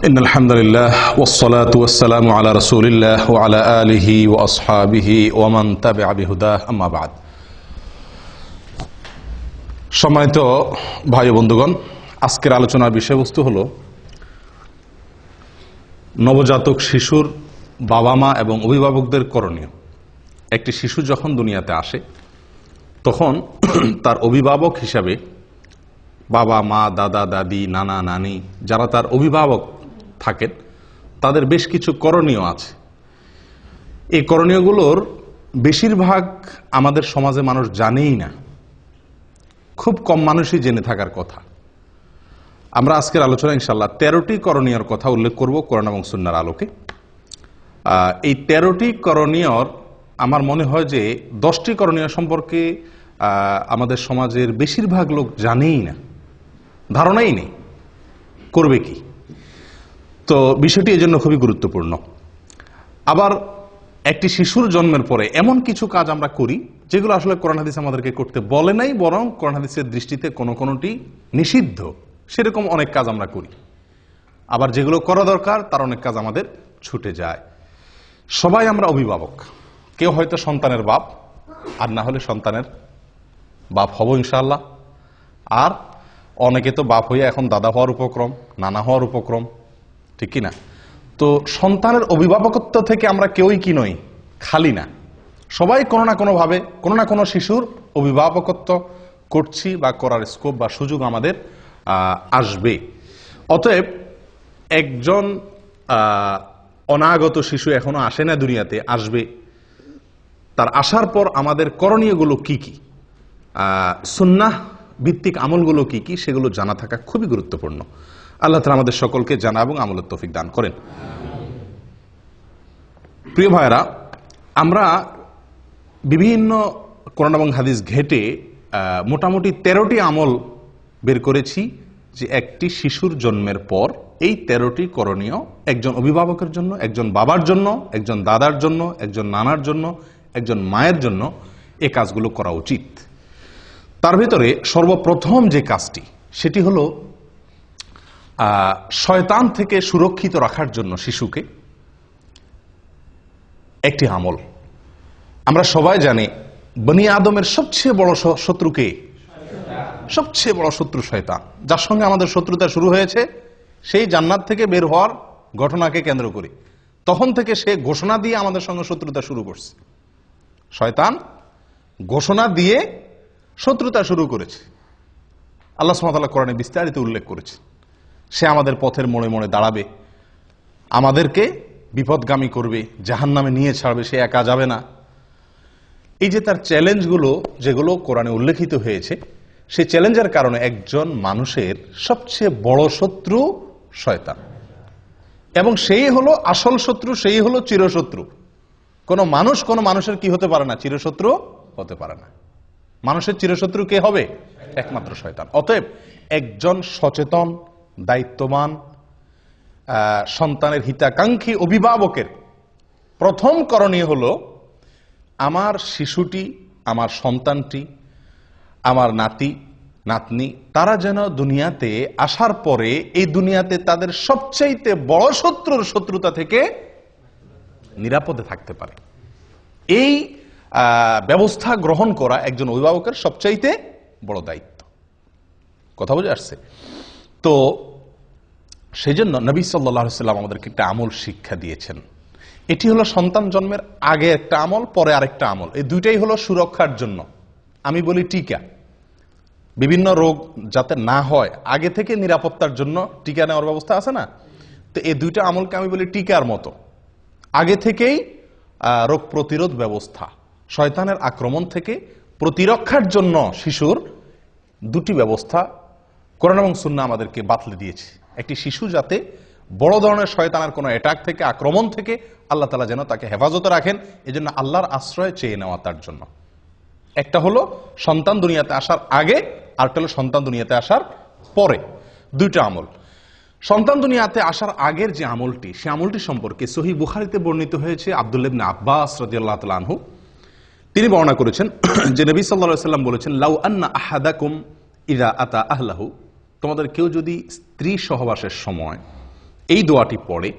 إن الحمد لله والصلاة والسلام على رسول الله وعلى آله وأصحابه ومن تبع بهداه أما بعد সম্মানিত ভাই ও বন্ধুগণ, আজকের আলোচনার বিষয়বস্তু হলো নবজাতক শিশুর বাবা মা এবং অভিভাবকদের করণীয়। একটি শিশু যখন দুনিয়াতে আসে তখন তার অভিভাবক হিসাবে বাবা মা, দাদা দাদি, নানা নানি যারা তার অভিভাবক থাকেন তাদের বেশ কিছু করণীয় আছে। এই করণীয়গুলোর বেশিরভাগ আমাদের সমাজে মানুষ জানেই না, খুব কম মানুষই জেনে থাকার কথা। আমরা আজকের আলোচনা ইনশাআল্লাহ 13টি করণীয়র কথা উল্লেখ করব কোরআন এবং সুন্নাহর আলোকে। এই 13টি করণীয়র আমার মনে হয় যে 10টি করণীয় সম্পর্কে আমাদের সমাজের বেশিরভাগ লোক জানেই না, ধারণাই নেই করবে কি। তো বিষয়টি এজন্য খুবই গুরুত্বপূর্ণ। আবার একটি শিশুর জন্মের পরে এমন কিছু কাজ আমরা করি যেগুলো আসলে কোরআন হাদিস আমাদেরকে করতে বলে নাই, বরং কোরআন হাদিসের দৃষ্টিতে কোনোটি নিষিদ্ধ, সেরকম অনেক কাজ আমরা করি। আবার যেগুলো করা দরকার তার অনেক কাজ আমাদের ছুটে যায়। সবাই আমরা অভিভাবক, কেউ হয়তো সন্তানের বাপ, আর না হলে সন্তানের বাপ হব ইনশাআল্লাহ। আর অনেকে তো বাপ হয়ে এখন দাদা হওয়ার উপক্রম, নানা হওয়ার উপক্রম, ঠিক কিনা? তো সন্তানের অভিভাবকত্ব থেকে আমরা কেউই কি নই, খালি না। সবাই কোনো না কোনো ভাবে কোনো না কোনো শিশুর অভিভাবকত্ব করছি বা করার স্কোপ বা সুযোগ আমাদের আসবে। অতএব একজন অনাগত শিশু এখনো আসে না দুনিয়াতে, আসবে। তার আসার পর আমাদের করণীয়গুলো কি কি, সুন্নাহ ভিত্তিক আমলগুলো কি কি, সেগুলো জানা থাকা খুবই গুরুত্বপূর্ণ। আল্লাহ তাআলা আমাদের সকলকে জানা এবং আমলের তৌফিক দান করেন। প্রিয় ভাইরা, আমরা বিভিন্ন কোরআন এবং হাদিস ঘেটে মোটামুটি 13টি আমল বের করেছি যে একটি শিশুর জন্মের পর এই 13টি করণীয় একজন অভিভাবকের জন্য, একজন বাবার জন্য, একজন দাদার জন্য, একজন নানার জন্য, একজন মায়ের জন্য এই কাজগুলো করা উচিত। তার ভিতরে সর্বপ্রথম যে কাজটি সেটি হলো শয়তান থেকে সুরক্ষিত রাখার জন্য শিশুকে একটি আমল। আমরা সবাই জানি বনি আদমের সবচেয়ে বড় শত্রুকে, সবচেয়ে বড় শত্রু শয়তান, যার সঙ্গে আমাদের শত্রুতা শুরু হয়েছে সেই জান্নাত থেকে বের হওয়ার ঘটনাকে কেন্দ্র করে। তখন থেকে সে ঘোষণা দিয়ে আমাদের সঙ্গে শত্রুতা শুরু করছে। শয়তান ঘোষণা দিয়ে শত্রুতা শুরু করেছে। আল্লাহ সুবহানাহু ওয়া তাআলা কোরআনে বিস্তারিত উল্লেখ করেছে সে আমাদের পথের মোড়ে মোড়ে দাঁড়াবে, আমাদেরকে বিপদগামী করবে, জাহান্নামে নিয়ে ছাড়বে, সে একা যাবে না। এই যে তার চ্যালেঞ্জগুলো যেগুলো কোরআনে উল্লেখিত হয়েছে, সেই চ্যালেঞ্জের কারণে একজন মানুষের সবচেয়ে বড় শত্রু শয়তান, এবং সেই হলো আসল শত্রু, সেই হলো চিরশত্রু। কোনো মানুষের কি হতে পারে না, চিরশত্রু হতে পারে না। মানুষের চিরশত্রু কে হবে? একমাত্র শয়তান। অতএব একজন সচেতন, দায়িত্ববান, সন্তানের হিতাকাঙ্ক্ষী অভিভাবকের প্রথম করণীয় হলো আমার শিশুটি, আমার সন্তানটি, আমার নাতি নাতনি, তারা যেন দুনিয়াতে আসার পরে এই দুনিয়াতে তাদের সবচাইতে বড় শত্রুর শত্রুতা থেকে নিরাপদে থাকতে পারে। এই ব্যবস্থা গ্রহণ করা একজন অভিভাবকের সবচাইতে বড় দায়িত্ব। কথা বুঝে আসছে? তো সেই জন্য নবী সাল্লাল্লাহু আলাইহি ওয়াসাল্লাম আমাদেরকে একটা আমল শিক্ষা দিয়েছেন। এটি হলো সন্তান জন্মের আগে একটা আমল, পরে আরেকটা আমল। এই দুইটাই হলো সুরক্ষার জন্য। আমি বলি টিকা, বিভিন্ন রোগ যাতে না হয় আগে থেকে নিরাপত্তার জন্য টিকা নেওয়ার ব্যবস্থা আছে না? তো এই দুইটা আমলকে আমি বলি টিকার মতো। আগে থেকেই রোগ প্রতিরোধ ব্যবস্থা, শয়তানের আক্রমণ থেকে প্রতিরক্ষার জন্য শিশুর দুটি ব্যবস্থা কোরআন এবং সুন্নাহ আমাদেরকে বাতলে দিয়েছে। একটি শিশু যাতে বড় ধরনের শয়তানের কোনো অ্যাটাক থেকে, আক্রমণ থেকে আল্লাহ তাআলা যেন তাকে হেফাজতে রাখেন, এজন্য আল্লাহর আশ্রয় চেয়ে নেওয়া তার জন্য। একটা হলো সন্তান দুনিয়াতে আসার আগে, আরেকটা হলো সন্তান দুনিয়াতে আসার পরে। দুইটা আমল। সন্তান দুনিয়াতে আসার আগের যে আমলটি, সে আমলটি সম্পর্কে সহিহ বুখারীতে বর্ণিত হয়েছে। আব্দুল্লাহ ইবনে আব্বাস রাদিয়াল্লাহু তাআলা আনহু তিনি বর্ণনা করেছেন যে নবী সাল্লাল্লাহু আলাইহি ওয়াসাল্লাম বলেছেন, লাউ আন্না আহাদাকুম ইযা আতা আহলাহু, তোমাদের কেউ যদি স্ত্রী সহবাসের সময় এই দোয়াটি পড়ে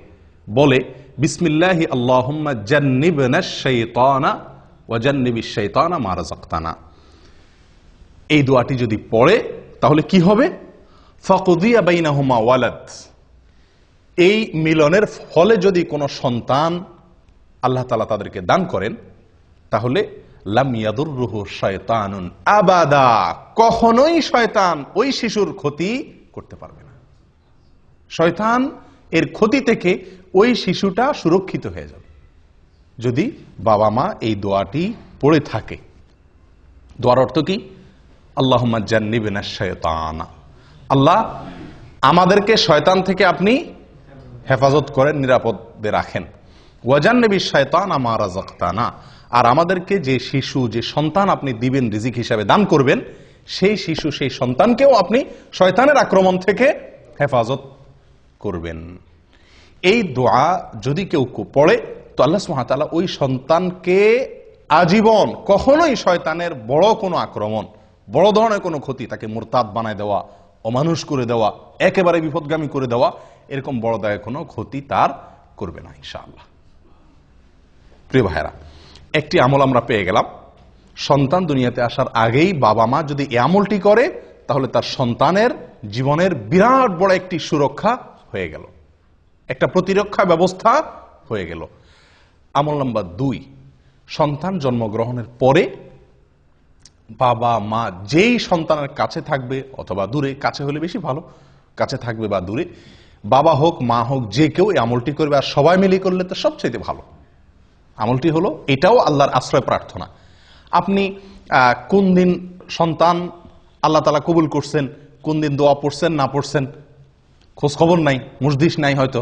বলে বিসমিল্লাহি আল্লাহুম্মা জান্নিবনাশ শাইতানা ওয়া জান্নিবিশ শাইতানা মা রাযাকতানা। এই দোয়াটি যদি পড়ে তাহলে কি হবে? ফাকুদিয়া বাইনাহুমা ওয়ালাদ, এই মিলনের ফলে যদি কোনো সন্তান আল্লাহ তাআলা তাদেরকে দান করেন তাহলে লাম ইয়াদুররুহু শায়তানুন আবাদা, কখনোই শয়তান ওই শিশুর ক্ষতি করতে পারবে না। শয়তান এর ক্ষতি থেকে ওই শিশুটা সুরক্ষিত হয়ে যাবে যদি বাবা মা এই দোয়াটি পড়ে থাকে। দোয়ার অর্থ কি? আল্লাহুম্মা জান্নিবনাশ শায়তানা, আল্লাহ আমাদেরকে শয়তান থেকে আপনি হেফাজত করেন, নিরাপদে রাখেন। ওয়া জান্নিবিশ শায়তানা মা রাযাকতানা, আর আমাদেরকে যে শিশু, যে সন্তান আপনি দিবেন, রিজিক হিসাবে দান করবেন, সেই শিশু, সেই সন্তানকেও আপনি শয়তানের আক্রমণ থেকে হেফাজত করবেন। এই দোয়া যদি কেউ পড়ে তো আল্লাহ সুবহানাহু ওয়া তাআলা ওই সন্তানকে আজীবন কখনোই শয়তানের বড় কোনো আক্রমণ, বড় ধরনের কোনো ক্ষতি, তাকে মুরতাদ বানায় দেওয়া, অমানুষ করে দেওয়া, একেবারে বিপদগামী করে দেওয়া, এরকম বড় দায় কোনো ক্ষতি তার করবে না ইনশাআল্লাহ। প্রিয় ভাইরা, একটি আমল আমরা পেয়ে গেলাম। সন্তান দুনিয়াতে আসার আগেই বাবা মা যদি এই আমলটি করে তাহলে তার সন্তানের জীবনের বিরাট বড় একটি সুরক্ষা হয়ে গেল, একটা প্রতিরক্ষা ব্যবস্থা হয়ে গেল। আমল নাম্বার 2, সন্তান জন্মগ্রহণের পরে বাবা মা যেই সন্তানের কাছে থাকবে অথবা দূরে, কাছে হলে বেশি ভালো, কাছে থাকবে বা দূরে, বাবা হোক মা হোক যে কেউ এই আমলটি করবে, আর সবাই মিলে করলে তো সবচেয়ে ভালো। আমলটি হলো, এটাও আল্লাহর আশ্রয় প্রার্থনা। আপনি কোন দিন সন্তান আল্লাহ তাআলা কবুল করছেন, কোন দিন দোয়া পড়ছেন না পড়ছেন খোঁজ খবর নাই, মুজদিস নাই হয়তো,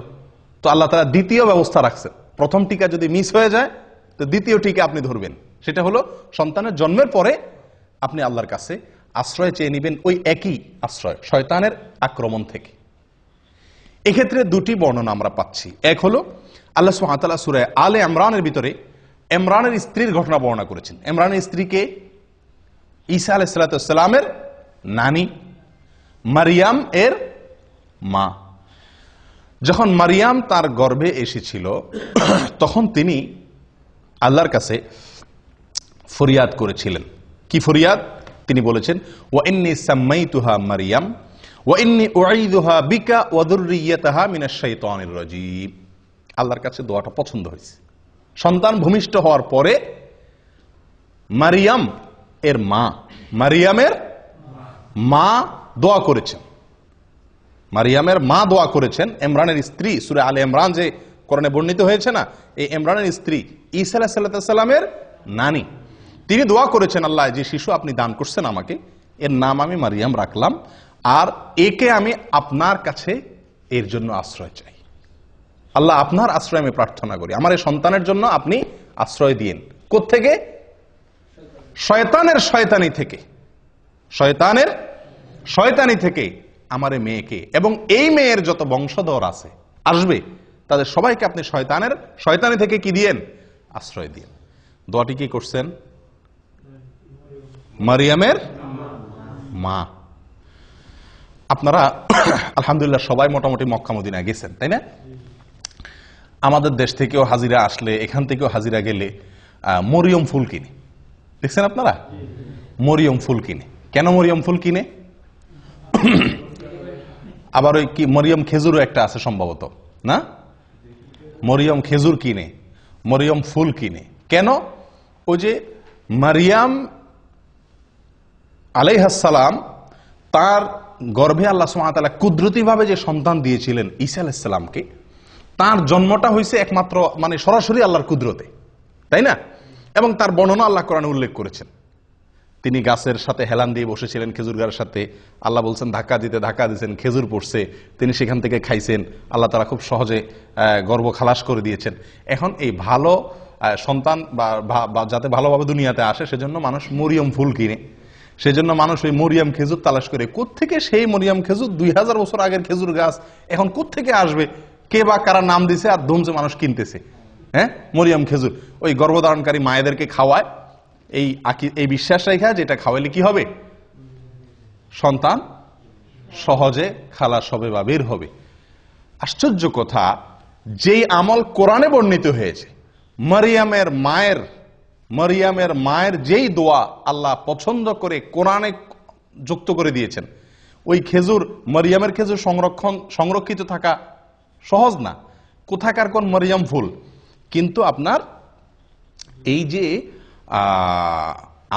তো আল্লাহ তাআলা দ্বিতীয় ব্যবস্থা রাখছেন। প্রথম টিকা যদি মিস হয়ে যায় তো দ্বিতীয় টিকা আপনি ধরবেন। সেটা হলো সন্তানের জন্মের পরে আপনি আল্লাহর কাছে আশ্রয় চেয়ে নেবেন, ওই একই আশ্রয়, শয়তানের আক্রমণ থেকে। এক্ষেত্রে দুটি বর্ণনা আমরা পাচ্ছি। এক হলো আল্লাহ সুবহানাহু ওয়া তাআলা সূরা আলে ইমরানের ভিতরে ইমরানের স্ত্রীর ঘটনা বর্ণনা করেছেন। ইমরানের স্ত্রীকে ঈসা আলাইহিস সালামের নানি, মারিয়াম এর মা। যখন মারিয়াম তার গর্ভে এসেছিল তখন তিনি আল্লাহর কাছে ফরিয়াদ করেছিলেন। কি ফরিয়াদ? তিনি বলেছেন, ওয়া ইন্নী সাম্মাইতুহা মারিয়াম ওয়া ইন্নী উঈযুহা বিকা ওয়া যুররিয়াতাহা মিনাশ শাইতানির রাজীম। আল্লাহর কাছে দোয়াটা পছন্দ হয়েছে। সন্তান ভূমিষ্ঠ হওয়ার পরে মারিয়ামের মা দোয়া করেছেন। মারিয়ামের মা দোয়া করেছেন, ইমরানের স্ত্রী, সূরা আলে ইমরান যে কোরআনে বর্ণিত হয়েছে না, এই ইমরানের স্ত্রী ঈসা আলাইহিস সালামের নানি, তিনি দোয়া করেছেন, আল্লাহ যে শিশু আপনি দান করছেন আমাকে, এর নাম আমি মারিয়াম রাখলাম, আর একে আমি আপনার কাছে এর জন্য আশ্রয় চাই। আল্লাহ আপনার আশ্রয় আমি প্রার্থনা করি, আমার এই সন্তানের জন্য আপনি আশ্রয় দিয়েন। কোত্থেকে? শয়তানের শয়তানি থেকে, শয়তানের শয়তানি থেকে আমার এই মেয়েকে এবং এই মেয়ের যত বংশধর আছে আসবে তাদের সবাইকে আপনি শয়তানের শয়তানি থেকে কি দিয়েন? আশ্রয় দিয়েন। দোয়াটি কি করছেন? মারিয়ামের মা। আপনারা আলহামদুলিল্লাহ সবাই মোটামুটি মক্কা মদিনা গেছেন, তাই না? আমাদের দেশ থেকেও হাজিরা আসলে, এখান থেকেও হাজিরা গেলে মরিয়ম ফুল কিনে, দেখছেন আপনারা? মরিয়ম ফুল কিনে। কেন মরিয়ম ফুল কিনে? আবার ওই কি মরিয়ম খেজুরও একটা আছে সম্ভবত, না? মরিয়ম খেজুর কিনে, মরিয়ম ফুল কিনে। কেন? ওই যে মারিয়াম আলাইহিস সালাম, তার গর্ভে আল্লাহ সুবহানাহু ওয়া তাআলা কুদরতিভাবে যে সন্তান দিয়েছিলেন ঈসা আলাইহিস সালামকে, তার জন্মটা হয়েছে একমাত্র মানে সরাসরি আল্লাহর কুদরতে, তাই না? এবং তার বর্ণনা আল্লাহ কোরআনে উল্লেখ করেছেন। তিনি গাছের সাথে হেলান দিয়ে বসেছিলেন, খেজুর গাছের সাথে, আল্লাহ বলছেন ধাক্কা দিয়েছেন, খেজুর পড়ছে, তিনি সেখান থেকে খাইছেন, আল্লাহ তাআলা খুব সহজে গর্ভ খালাস করে দিয়েছেন। এখন এই ভালো সন্তান বা যাতে ভালোভাবে দুনিয়াতে আসে সেজন্য মানুষ মরিয়ম ফুল কিনে, সেজন্য মানুষ ওই মরিয়ম খেজুর তালাশ করে। কোত্থেকে সেই মরিয়ম খেজুর? 2000 বছর আগের খেজুর গাছ এখন কোত্থেকে আসবে? কে বা কারা নাম দিছে আর ধুমছে মানুষ কিনতেছে। হ্যাঁ, মরিয়ম খেজুর ওই গর্ভধারণকারী মায়েদেরকে খাওয়ায়, এই বিশ্বাস রেখা যেটা খাওয়াইলে কি হবে? সন্তান সহজে খালাস হবে বা বের হবে। আশ্চর্য কথা, যেই আমল কোরআনে বর্ণিত হয়েছে, মারিয়ামের মায়ের যেই দোয়া আল্লাহ পছন্দ করে কোরআনে যুক্ত করে দিয়েছেন, ওই খেজুর, মারিয়ামের খেজুর সংরক্ষিত থাকা সহজ না। কোথাকার কোন মারিয়াম ফুল, কিন্তু আপনার এই যে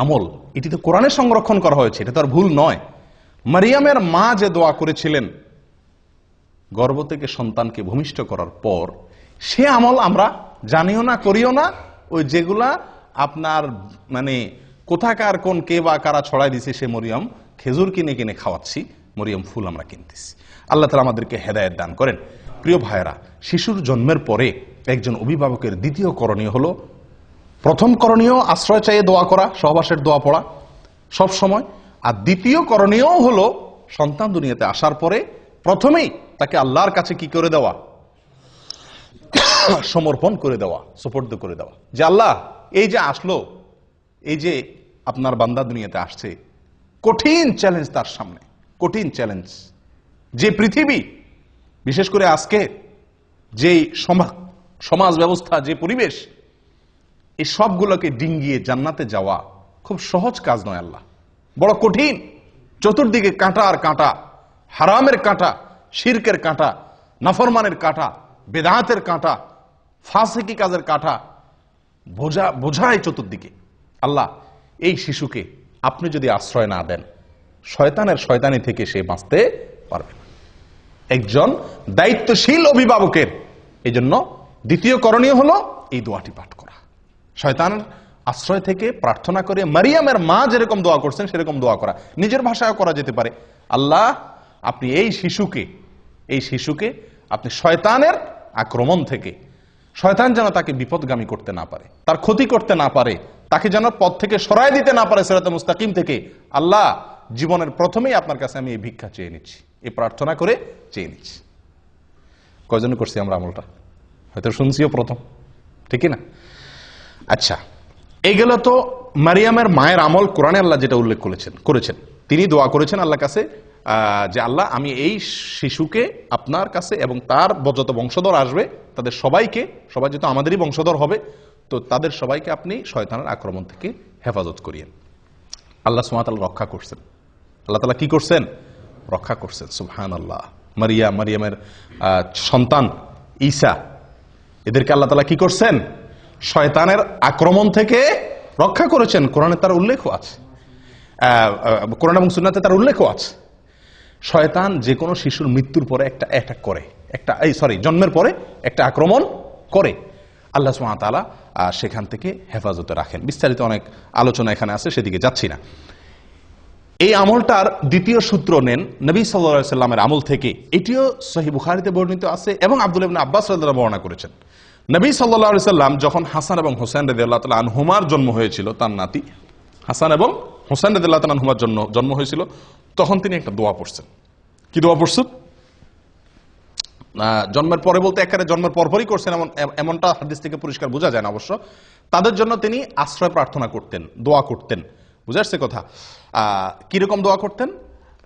আমল, এটি তো কোরআনে সংরক্ষণ করা হয়েছে, এটা তো আর ভুল নয়। মারিয়ামের মা যে দোয়া করেছিলেন গর্ভ থেকে সন্তানকে ভূমিষ্ঠ করার পর, সে আমল আমরা জানিও না, করিও না। ওই যেগুলা আপনার মানে কোথাকার কোন কে বা কারা ছড়াই দিছে, সে মরিয়ম খেজুর কিনে কিনে খাওয়াচ্ছি, মরিয়ম ফুল আমরা কিনতেছি। আল্লাহ তাআলা আমাদেরকে হেদায়েত দান করেন। প্রিয় ভাইয়েরা, শিশুর জন্মের পরে একজন অভিভাবকের দ্বিতীয় করণীয় হলো, প্রথম করণীয় আশ্রয় চাইয়ে দোয়া করা, সহবাসের দোয়া পড়া সব সময়। আর দ্বিতীয় করণীয় হলো সন্তান দুনিয়াতে আসার পরে প্রথমেই তাকে আল্লাহর কাছে কি করে দেওয়া, সমর্পণ করে দেওয়া, সুপর্দ করে দেওয়া, যে আল্লাহ এই যে আসলো, এই যে আপনার বান্দা দুনিয়াতে আসছে, কঠিন চ্যালেঞ্জ তার সামনে, কঠিন চ্যালেঞ্জ। যে পৃথিবী, বিশেষ করে আজকে যে সমাজ ব্যবস্থা, যে পরিবেশ, এই সবগুলোকে ডিঙ্গিয়ে জান্নাতে যাওয়া খুব সহজ কাজ নয় আল্লাহ, বড় কঠিন। চতুর্দিকে কাঁটা আর কাঁটা, হারামের কাঁটা, শিরকের কাঁটা, নাফরমানের কাঁটা, বেদাতের কাঁটা, ফাসিকি কাজের কাঁটা বোঝায় চতুর্দিকে। আল্লাহ, এই শিশুকে আপনি যদি আশ্রয় না দেন, শয়তানের শয়তানি থেকে সে বাঁচতে পারবে না। একজন দায়িত্বশীল অভিভাবকের এই জন্য দ্বিতীয় করণীয় হলো এই দোয়াটি পাঠ করা, শয়তানের আশ্রয় থেকে প্রার্থনা করে মারিয়ামের মা যেরকম দোয়া করছেন সেরকম দোয়া করা। নিজের ভাষায় করা যেতে পারে, আল্লাহ আপনি এই শিশুকে আপনি শয়তানের আক্রমণ থেকে, শয়তান যেন তাকে বিপদগামী করতে না পারে, তার ক্ষতি করতে না পারে, তাকে যেন পথ থেকে সরায় দিতে না পারে, সিরাতে মুস্তাকিম থেকে। আল্লাহ, জীবনের প্রথমেই আপনার কাছে আমি এই ভিক্ষা চেয়ে নিচ্ছি, এই প্রার্থনা করে চেয়ে নিচ্ছি। কয়জন করছি আমরা আমলটা? হয়তো শুনছিও প্রথম, ঠিক না? আচ্ছা, এইগুলো তো মারিয়ামের মায়ের আমল। কোরআনে আল্লাহ যেটা উল্লেখ করেছেন, তিনি দোয়া করেছেন আল্লাহর কাছে যে আল্লাহ আমি এই শিশুকে আপনার কাছে এবং তার যত বংশধর আসবে তাদের সবাই যেহেতু আমাদেরই বংশধর হবে, তো তাদের সবাইকে আপনি শয়তানের আক্রমণ থেকে হেফাজত করিয়েন। আল্লাহ সুবহানাহু ওয়া তাআলা রক্ষা করছেন। আল্লাহ তাআলা কি করছেন? রক্ষা করছেন। সুবহানাল্লাহ। মারিয়ামের সন্তান ঈসা, এদেরকে আল্লাহ তাআলা কি করছেন? শয়তানের আক্রমণ থেকে রক্ষা করেছেন। কোরআনে তার উল্লেখ আছে, কোরআন এবং সুন্নাতে তার উল্লেখ আছে। শয়তান যে কোনো শিশুর মৃত্যুর পরে একটা অ্যাটাক করে, জন্মের পরে একটা আক্রমণ করে। আল্লাহ সুবহানাহু ওয়া তাআলা সেখান থেকে হেফাজতে রাখেন। বিস্তারিত অনেক আলোচনা এখানে আছে, সেদিকে যাচ্ছি না। এই আমলটার দ্বিতীয় সূত্র নেন নবী সাল্লাল্লাহু আলাইহি সাল্লামের আমল থেকে। এটিও সহিহ বুখারীতে বর্ণিত আছে এবং আব্দুল্লাহ ইবনে আব্বাস রাদিয়াল্লাহু আনহু বর্ণনা করেছেন। নবী সাল্লাল্লাহু আলাইহি সাল্লাম যখন হাসান এবং হোসেন রাদিয়াল্লাহু তাআলা আনহুমার জন্ম হয়েছিল, তার নাতি হাসান এবং হোসেন রাদিয়াল্লাহু তাআলা আনহুমার জন্ম হয়েছিল, তখন তিনি একটা দোয়া পড়ছেন। কি দোয়া পড়ছেন? জন্মের পরে বলতে একেবারে জন্মের পরপরই করছেন এমনটা হাদিস থেকে পরিষ্কার বোঝা যায় না অবশ্য। তাদের জন্য তিনি আশ্রয় প্রার্থনা করতেন, দোয়া করতেন। বুঝা আসছে কথা? কিরকম দোয়া করতেন?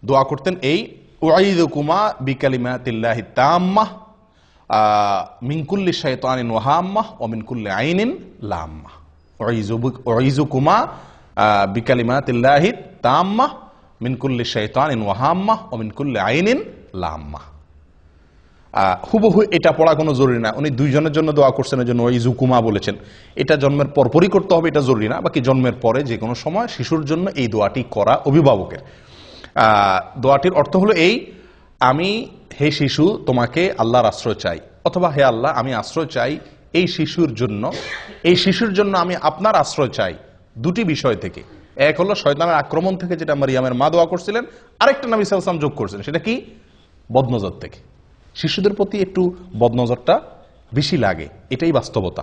দোয়া করতেন এই, উআইযুকুমা বিকালিমাতিল্লাহি তাম্মাহ মিন কুল্লি শাইতানিন ওয়া হাম্মাহ ওয়া মিন কুল্লি আইনিন লাম্মাহ। উআইযুকুমা বিকালিমাতিল্লাহি তাম্মাহ মিন কুল্লি শাইতানিন ওয়া হাম্মাহ ওয়া মিন কুল্লি আইনিন লাম্মাহ। হুবহু এটা পড়া কোনো জরুরি না, উনি দুইজনের জন্য দোয়া করছেন, এর জন্য উআইযুকুমা বলেছেন। এটা জন্মের পরপরই করতে হবে, এটা জরুরি না। বাকি জন্মের পরে যে কোনো সময় শিশুর জন্য এই দোয়াটি করা অভিভাবকের। দোয়াটির অর্থ হলো এই, আমি হে শিশু তোমাকে আল্লাহর আশ্রয় চাই, অথবা হে আল্লাহ আমি আশ্রয় চাই এই শিশুর জন্য আমি আপনার আশ্রয় চাই দুটি বিষয় থেকে। এক হলো শয়তানের আক্রমণ থেকে, যেটা মারিয়ামের মা দোয়া করছিলেন। আরেকটা নবী সাল্লাল্লাহু আলাইহি ওয়াসাল্লাম যোগ করছেন, সেটা কি? বদনজর থেকে। শিশুদের প্রতি একটু বদনজরটা বেশি লাগে, এটাই বাস্তবতা।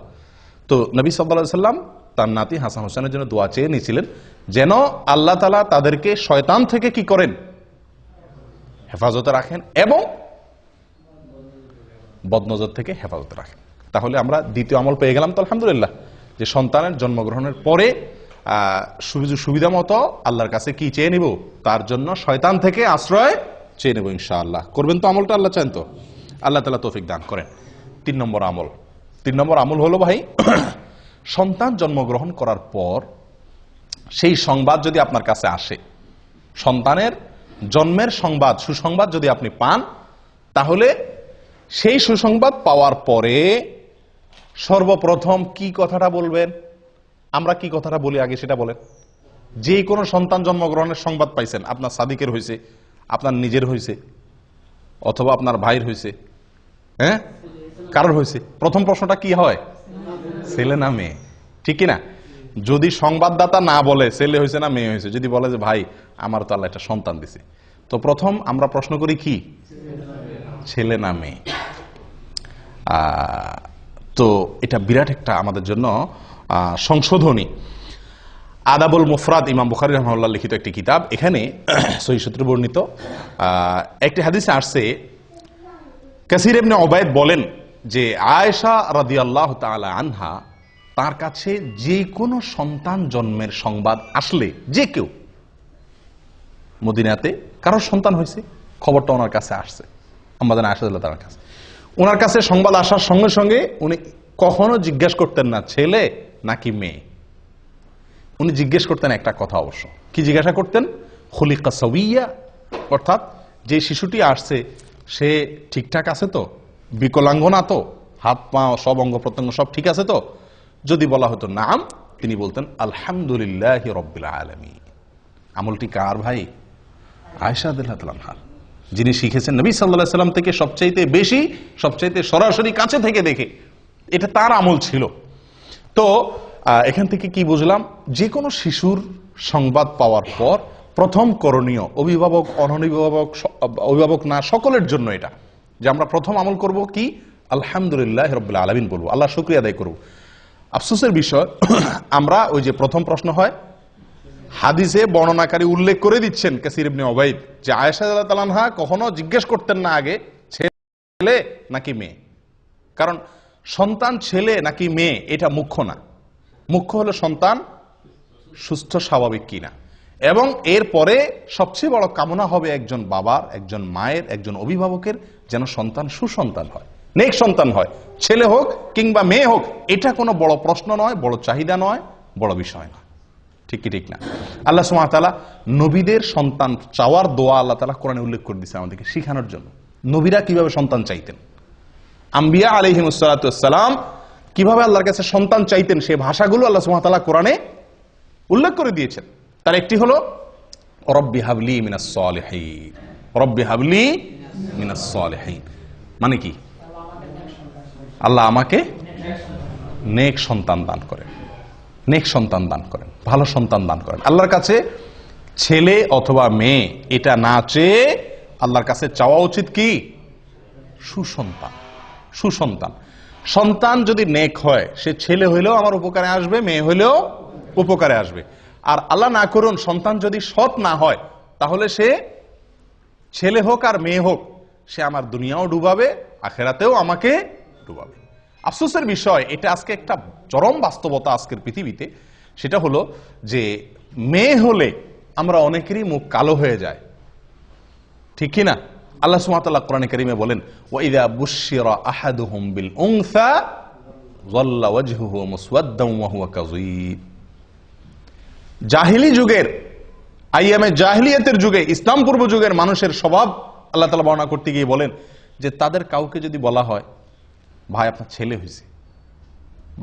তো নবী সাল্লাল্লাহু আলাইহি ওয়াসাল্লাম তার নাতি হাসান হোসেনের জন্য দোয়া চেয়ে নিয়েছিলেন, যেন আল্লাহ তাআলা তাদেরকে শয়তান থেকে কি করেন? হেফাজতে রাখেন এবং বদনজর থেকে হেফাজতে রাখেন। তাহলে আমরা দ্বিতীয় আমল পেয়ে গেলাম তো আলহামদুলিল্লাহ, যে সন্তানের জন্মগ্রহণের পরে সুবিধা মতো আল্লাহর কাছে কি চেয়ে নিব? তার জন্য শয়তান থেকে আশ্রয় চেয়ে নেব ইনশাআল্লাহ। করবেন তো আমলটা? আল্লাহ চান তো? আল্লাহ তাআলা তৌফিক দান করেন। 3 নম্বর আমল, 3 নম্বর আমল হলো ভাই, সন্তান জন্মগ্রহণ করার পর সেই সংবাদ যদি আপনার কাছে আসে, সন্তানের জন্মের সংবাদ, সুসংবাদ যদি আপনি পান, তাহলে সেই সুসংবাদ পাওয়ার পরে সর্বপ্রথম কি কথাটা বলবেন? আমরা কি কথাটা বলি আগে সেটা বলেন। যে কোনো সন্তান জন্মগ্রহণের সংবাদ পাইছেন, আপনার সাদিকের হয়েছে, আপনার নিজের হয়েছে, অথবা আপনার ভাইয়ের হয়েছে, হ্যাঁ, কারোর হয়েছে, প্রথম প্রশ্নটা কি হয়? ছেলে না মেয়ে, ঠিক কিনা? যদি সংবাদদাতা না বলে ছেলে হয়েছে না মেয়ে হয়েছে, যদি বলে যে ভাই আমার তো আল্লাহ একটা সন্তান দিছে, তো প্রথম আমরা প্রশ্ন করি কি, ছেলে না মেয়ে। তো এটা বিরাট একটা আমাদের জন্য সংশোধনী। আদাবুল মুফরাদ, ইমাম বুখারী রাহিমাহুল্লাহ লিখিত একটি কিতাব, এখানে সহিহ সূত্রে বর্ণিত একটি হাদিসে আসছে, কাসির ইবনে উবাইদ বলেন যে আয়েশা রাদিয়াল্লাহু তাআলা আনহা তার কাছে যে কোনো সন্তান জন্মের সংবাদ আসলে, যে কেউ মদিনাতে কারোর সন্তান হয়েছে, খবরটা ওনার কাছে আসছে, আমাদের আয়েশা রাদিয়াল্লাহু তাআলার কাছে, ওনার কাছে সংবাদ আসার সঙ্গে সঙ্গে উনি কখনো জিজ্ঞেস করতেন না ছেলে নাকি মেয়ে। উনি জিজ্ঞেস করতেন একটা কথা, অবশ্য কি জিজ্ঞাসা করতেন? খুলিকা সাওয়িয়া, অর্থাৎ যে শিশুটি আসছে সে ঠিকঠাক আছে তো, বিকলাঙ্গ না তো, হাত পা সব অঙ্গ প্রত্যঙ্গ সব ঠিক আছে তো? যদি বলা হতো নাম, তিনি বলতেন আলহামদুলিল্লাহি রাব্বিল আলামিন। আমলটি কার ভাই? আয়েশা রাদিয়াল্লাহু আনহা, যিনি শিখেছেন নবী সাল্লাল্লাহু আলাইহি সাল্লাম থেকে সবচাইতে বেশি, সবচাইতে সরাসরি কাছে থেকে দেখে, এটা তার আমল ছিল। তো এখান থেকে কি বুঝলাম? যে কোনো শিশুর সংবাদ পাওয়ার পর প্রথম করণীয়, অভিভাবক অনভিভাবক, অভিভাবক না সকলের জন্য এটা, যে আমরা প্রথম আমল করব কি, আলহামদুলিল্লাহ রাব্বিল আলামিন বলবো, আল্লাহ শুকরিয়া আদায় করব। আফসোসের বিষয়, আমরা ওই যে প্রথম প্রশ্ন হয়, হাদিসে বর্ণনাকারী উল্লেখ করে দিচ্ছেন কাসির ইবনে উবাইদ যে আয়েশা রাদিয়াল্লাহু তাআলা আনহা কখনো জিজ্ঞেস করতেন না আগে ছেলে নাকি মেয়ে। কারণ সন্তান ছেলে নাকি মেয়ে এটা মুখ্য না, মুখ্য হলো সন্তান সুস্থ স্বাভাবিক কিনা, এবং এরপরে সবচেয়ে বড় কামনা হবে একজন বাবার, একজন মায়ের, একজন অভিভাবকের যেন সন্তান সুসন্তান হয়, নেক সন্তান হয়, ছেলে হোক কিংবা মেয়ে হোক, এটা কোনো বড় প্রশ্ন নয়, বড় চাহিদা নয়, বড় বিষয় না, ঠিক কি ঠিক না? আল্লাহ সুবহানাহু ওয়া তাআলা নবীদের সন্তান চাওয়ার দোয়া আল্লাহ তাআলা কোরআনে উল্লেখ করে দিয়েছে আমাদেরকে শেখানোর জন্য। নবীরা কিভাবে সন্তান চাইতেন, আম্বিয়া আলাইহিমুস সালাতু ওয়াস সালাম কিভাবে আল্লাহর কাছে সন্তান চাইতেন, সেই ভাষাগুলো আল্লাহ সুবহানাহু ওয়া তাআলা কোরআনে উল্লেখ করে দিয়েছেন। তার একটি হলো রব্বি হাবলি মিনাস সালিহিন, রব্বি হাবলি মিনাস সালিহিন, মানে কি? আল্লাহ আমাকে নেক সন্তান দান করেন, নেক সন্তান দান করেন, ভালো সন্তান দান করেন। আল্লাহর কাছে ছেলে অথবা মেয়ে এটা না চেয়ে আল্লাহর কাছে চাওয়া উচিত কি? সুসন্তান, সুসন্তান। সন্তান যদি নেক হয়, সে ছেলে হইলেও আমার উপকারে আসবে, মেয়ে হইলেও উপকারে আসবে। আর আল্লাহ না করুন সন্তান যদি সৎ না হয়, তাহলে সে ছেলে হোক আর মেয়ে হোক, সে আমার দুনিয়াও ডুবাবে, আখেরাতেও আমাকে ডুবাবে। আফসোসের বিষয়, এটা আজকে একটা চরম বাস্তবতা আজকের পৃথিবীতে, সেটা হলো যে মেয়ে হলে আমরা অনেকেরই মুখ কালো হয়ে যায়, ঠিক কি না? আল্লাহ সুবহানাহু ওয়া তাআলা কোরআনে কারীমে বলেন, ওয়া ইযা বুশশিরা আহাদুহুম বিল উনসা যাল্লা ওয়াজহুহু মুসওয়াদ্দান ওয়া হুয়া কাযীব। জাহিলি যুগের, আইয়ামে জাহিলিয়াতের যুগে, ইসলাম পূর্ব যুগের মানুষের স্বভাব আল্লাহ তাআলা বর্ণনা করতে গিয়ে বলেন যে তাদের কাউকে যদি বলা হয় ভাই আপনার ছেলে হয়েছে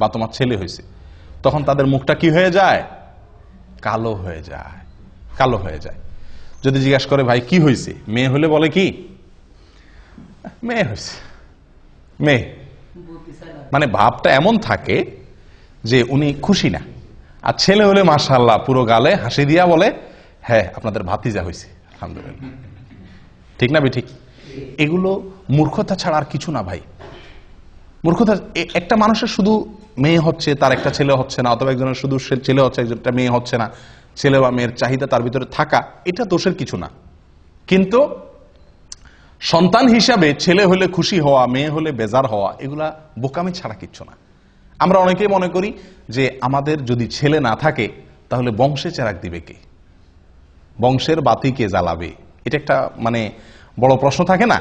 বা তোমার ছেলে হয়েছে, তখন তাদের মুখটা কি হয়ে যায়? কালো হয়ে যায়, কালো হয়ে যায়। যদি জিজ্ঞাসা করে ভাই কি হয়েছে, মেয়ে হলে বলে কি? মেয়ে হয়েছে, মেয়ে। মানে ভাবটা এমন থাকে যে উনি খুশি না। আর ছেলে হলে মাশাআল্লাহ পুরো গালে হাসি দিয়া বলে হ্যাঁ আপনাদের ভাতিজা হয়েছে, আলহামদুলিল্লাহ। ঠিক না ঠিক? এগুলো মূর্খতা ছাড়া আর কিছু না ভাই, মূর্খতা। একটা মানুষের শুধু মেয়ে হচ্ছে, তার একটা ছেলে হচ্ছে না, অথবা একজনের শুধু ছেলে হচ্ছে, একজনটা মেয়ে হচ্ছে না, ছেলে বা মেয়ের চাহিদা তার ভিতরে থাকা, এটা দোষের কিছু না। কিন্তু সন্তান হিসাবে ছেলে হলে খুশি হওয়া, মেয়ে হলে বেজার হওয়া, এগুলা বোকামি ছাড়া কিচ্ছু না। আমরা অনেকেই মনে করি যে আমাদের যদি ছেলে না থাকে তাহলে বংশে চেরাগ দিবে কে, বংশের বাতি কে জ্বালাবে, এটা একটা মানে বড় প্রশ্ন থাকে না।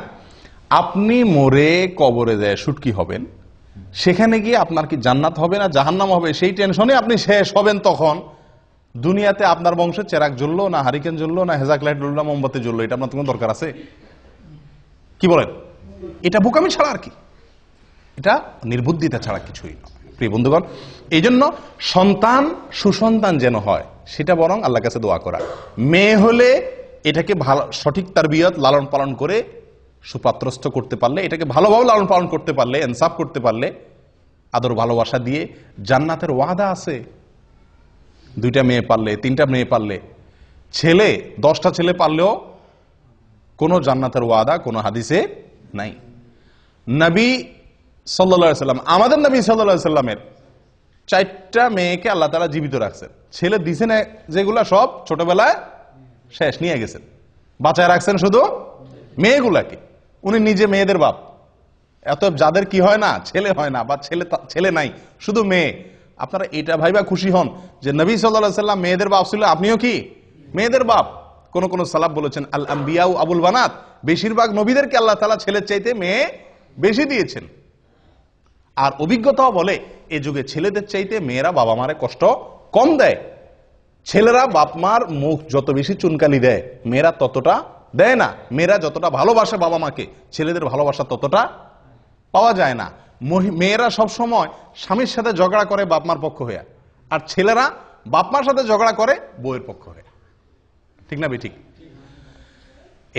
আপনি মরে কবরে যায় শুটকি হবেন, সেখানে গিয়ে আপনার কি জান্নাত হবে না জাহান্নাম হবে সেই টেনশনে আপনি শেষ হবেন, তখন দুনিয়াতে আপনার বংশে চেরাক জ্বললো না, হারিকেন জ্বললো না, হেজাক লাইট জ্বললো না, মোমবাতি জ্বললো, এটা আপনার কোনো দরকার আছে? কি বলেন? এটা বোকামি ছাড়া আর কি, এটা নির্বুদ্ধিতা ছাড়া কিছুই না প্রিয় বন্ধুগণ। এই জন্য সন্তান সুসন্তান যেন হয় সেটা বরং আল্লাহর কাছে দোয়া করা। মেয়ে হলে এটাকে ভালো সঠিক তারবিয়ত লালন পালন করে সুপাত্রস্থ করতে পারলে, এটাকে ভালোভাবে লালন পালন করতে পারলে, ইনসাফ করতে পারলে, আদর ভালোবাসা দিয়ে, জান্নাতের ওয়াদা আছে। 2টা মেয়ে পারলে, 3টা মেয়ে পারলে, ছেলে 10টা ছেলে পারলেও কোন জান্নাতের ওয়াদা কোন হাদিসে নাই। নবী সাল্লাল্লাহু আলাইহি সাল্লাম, আমাদের নবী সাল্লাল্লাহু আলাইহি সাল্লামের 4টা মেয়েকে আল্লাহ তাআলা জীবিত রাখছেন। ছেলে দিছেন যেগুলা সব ছোটবেলায় শেষ নিয়ে গেছেন, বাঁচায় রাখছেন শুধু মেয়েগুলাকে। উনি নিজে মেয়েদের বাপ। এত যাদের কি হয় না, ছেলে হয় না বা ছেলে নাই, শুধু মেয়ে, আপনারা এটা ভাইবা খুশি হন যে নবী সাল্লাল্লাহু আলাইহি সাল্লাম মেয়েদের বাপ ছিল, আপনিও কি মেয়েদের বাপ। কোন কোন সালাফ বলেছেন আল আম্বিয়াউ আবুল বানাত, বেশিরভাগ নবীদেরকে আল্লাহ তাআলা ছেলের চাইতে মেয়ে বেশি দিয়েছেন। আর অভিজ্ঞতাও বলে এই যুগে ছেলেদের চাইতে মেয়েরা বাবা মারে কষ্ট কম দেয়। ছেলেরা বাপ মার মুখ যত বেশি চুনকালি দেয়, মেয়েরা ততটা দেয় না। মেয়েরা যতটা ভালোবাসে বাবা মাকে, ছেলেদের ভালোবাসা ততটা পাওয়া যায় না। মেয়েরা সব সময় স্বামীর সাথে ঝগড়া করে বাপ মার পক্ষ হয়ে, আর ছেলেরা বাপ মার সাথে ঝগড়া করে বউয়ের পক্ষ হয়ে। ঠিক না বেঠিক?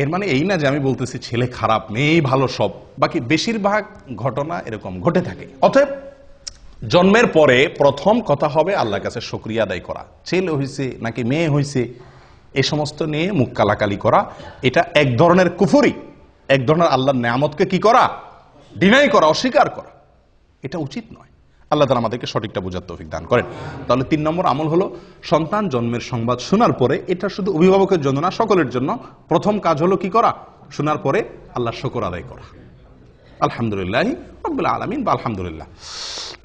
এর মানে এই না যে আমি বলতেছি ছেলে খারাপ মেয়েই ভালো সব, বাকি বেশিরভাগ ঘটনা এরকম ঘটে থাকে। অতএব জন্মের পরে প্রথম কথা হবে আল্লাহর কাছে শুকরিয়া আদায় করা। ছেলে হইছে নাকি মেয়ে হইছে এই সমস্ত নিয়ে মুখ কালাকালি করা, এটা এক ধরনের কুফরি, এক ধরনের আল্লাহর নেয়ামতকে কি করা, ডিনাই করা, অস্বীকার করা। এটা উচিত নয়। আল্লাহ তাআলা আমাদেরকে সঠিকটা বোঝার তৌফিক দান করেন। তাহলে 3 নম্বর আমল হলো সন্তান জন্মের সংবাদ শোনার পরে, এটা শুধু অভিভাবকের জন্য না, সকলের জন্য প্রথম কাজ হলো কি করা, শোনার পরে আল্লাহর শুকর আদায় করা, আলহামদুলিল্লাহি রাব্বিল আলামিন বা আলহামদুলিল্লাহ।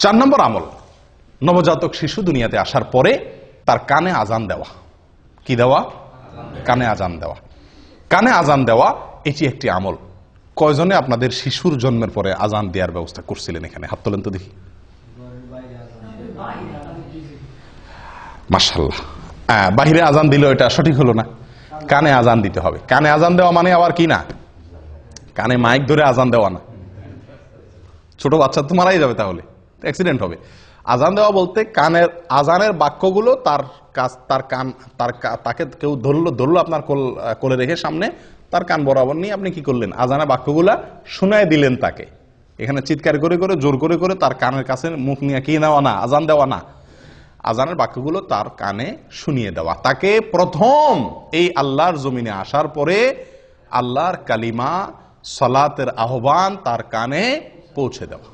4 নম্বর আমল, নবজাতক শিশু দুনিয়াতে আসার পরে তার কানে আজান দেওয়া। কি দেওয়া? কানে আজান দেওয়া। কানে আজান দেওয়া এটি একটি আমল। কয়জনে আপনাদের শিশুর জন্মের পরে আজান দেওয়ার ব্যবস্থা করছিলেন? এখানে হাত তোলেন তো দেখি। মাশাআল্লাহ। বাহিরে আজান দিল, এটা সঠিক হলো না। কানে আজান দিতে হবে। কানে আজান দেওয়া মানে আবার কি না, কানে মাইক ধরে আজান দেওয়া না। ছোট বাচ্চা তো মারাই যাবে, তাহলে অ্যাক্সিডেন্ট হবে। আজান দেওয়া বলতে কানের আজানের বাক্যগুলো তাকে কেউ ধরলো আপনার কোলে রেখে সামনে, তার কান বরাবর নিয়ে আপনি কি করলেন, আজানের বাক্যগুলা শুনায় দিলেন তাকে। এখানে চিৎকার করে করে জোর করে করে তার কানের কাছে মুখ নিয়ে কি নেওয়া না, আজান দেওয়া না। আজানের বাক্যগুলো তার কানে শুনিয়ে দেওয়া। তাকে প্রথম এই আল্লাহর জমিনে আসার পরে আল্লাহর কালিমা, সালাতের আহ্বান তার কানে পৌঁছে দেওয়া,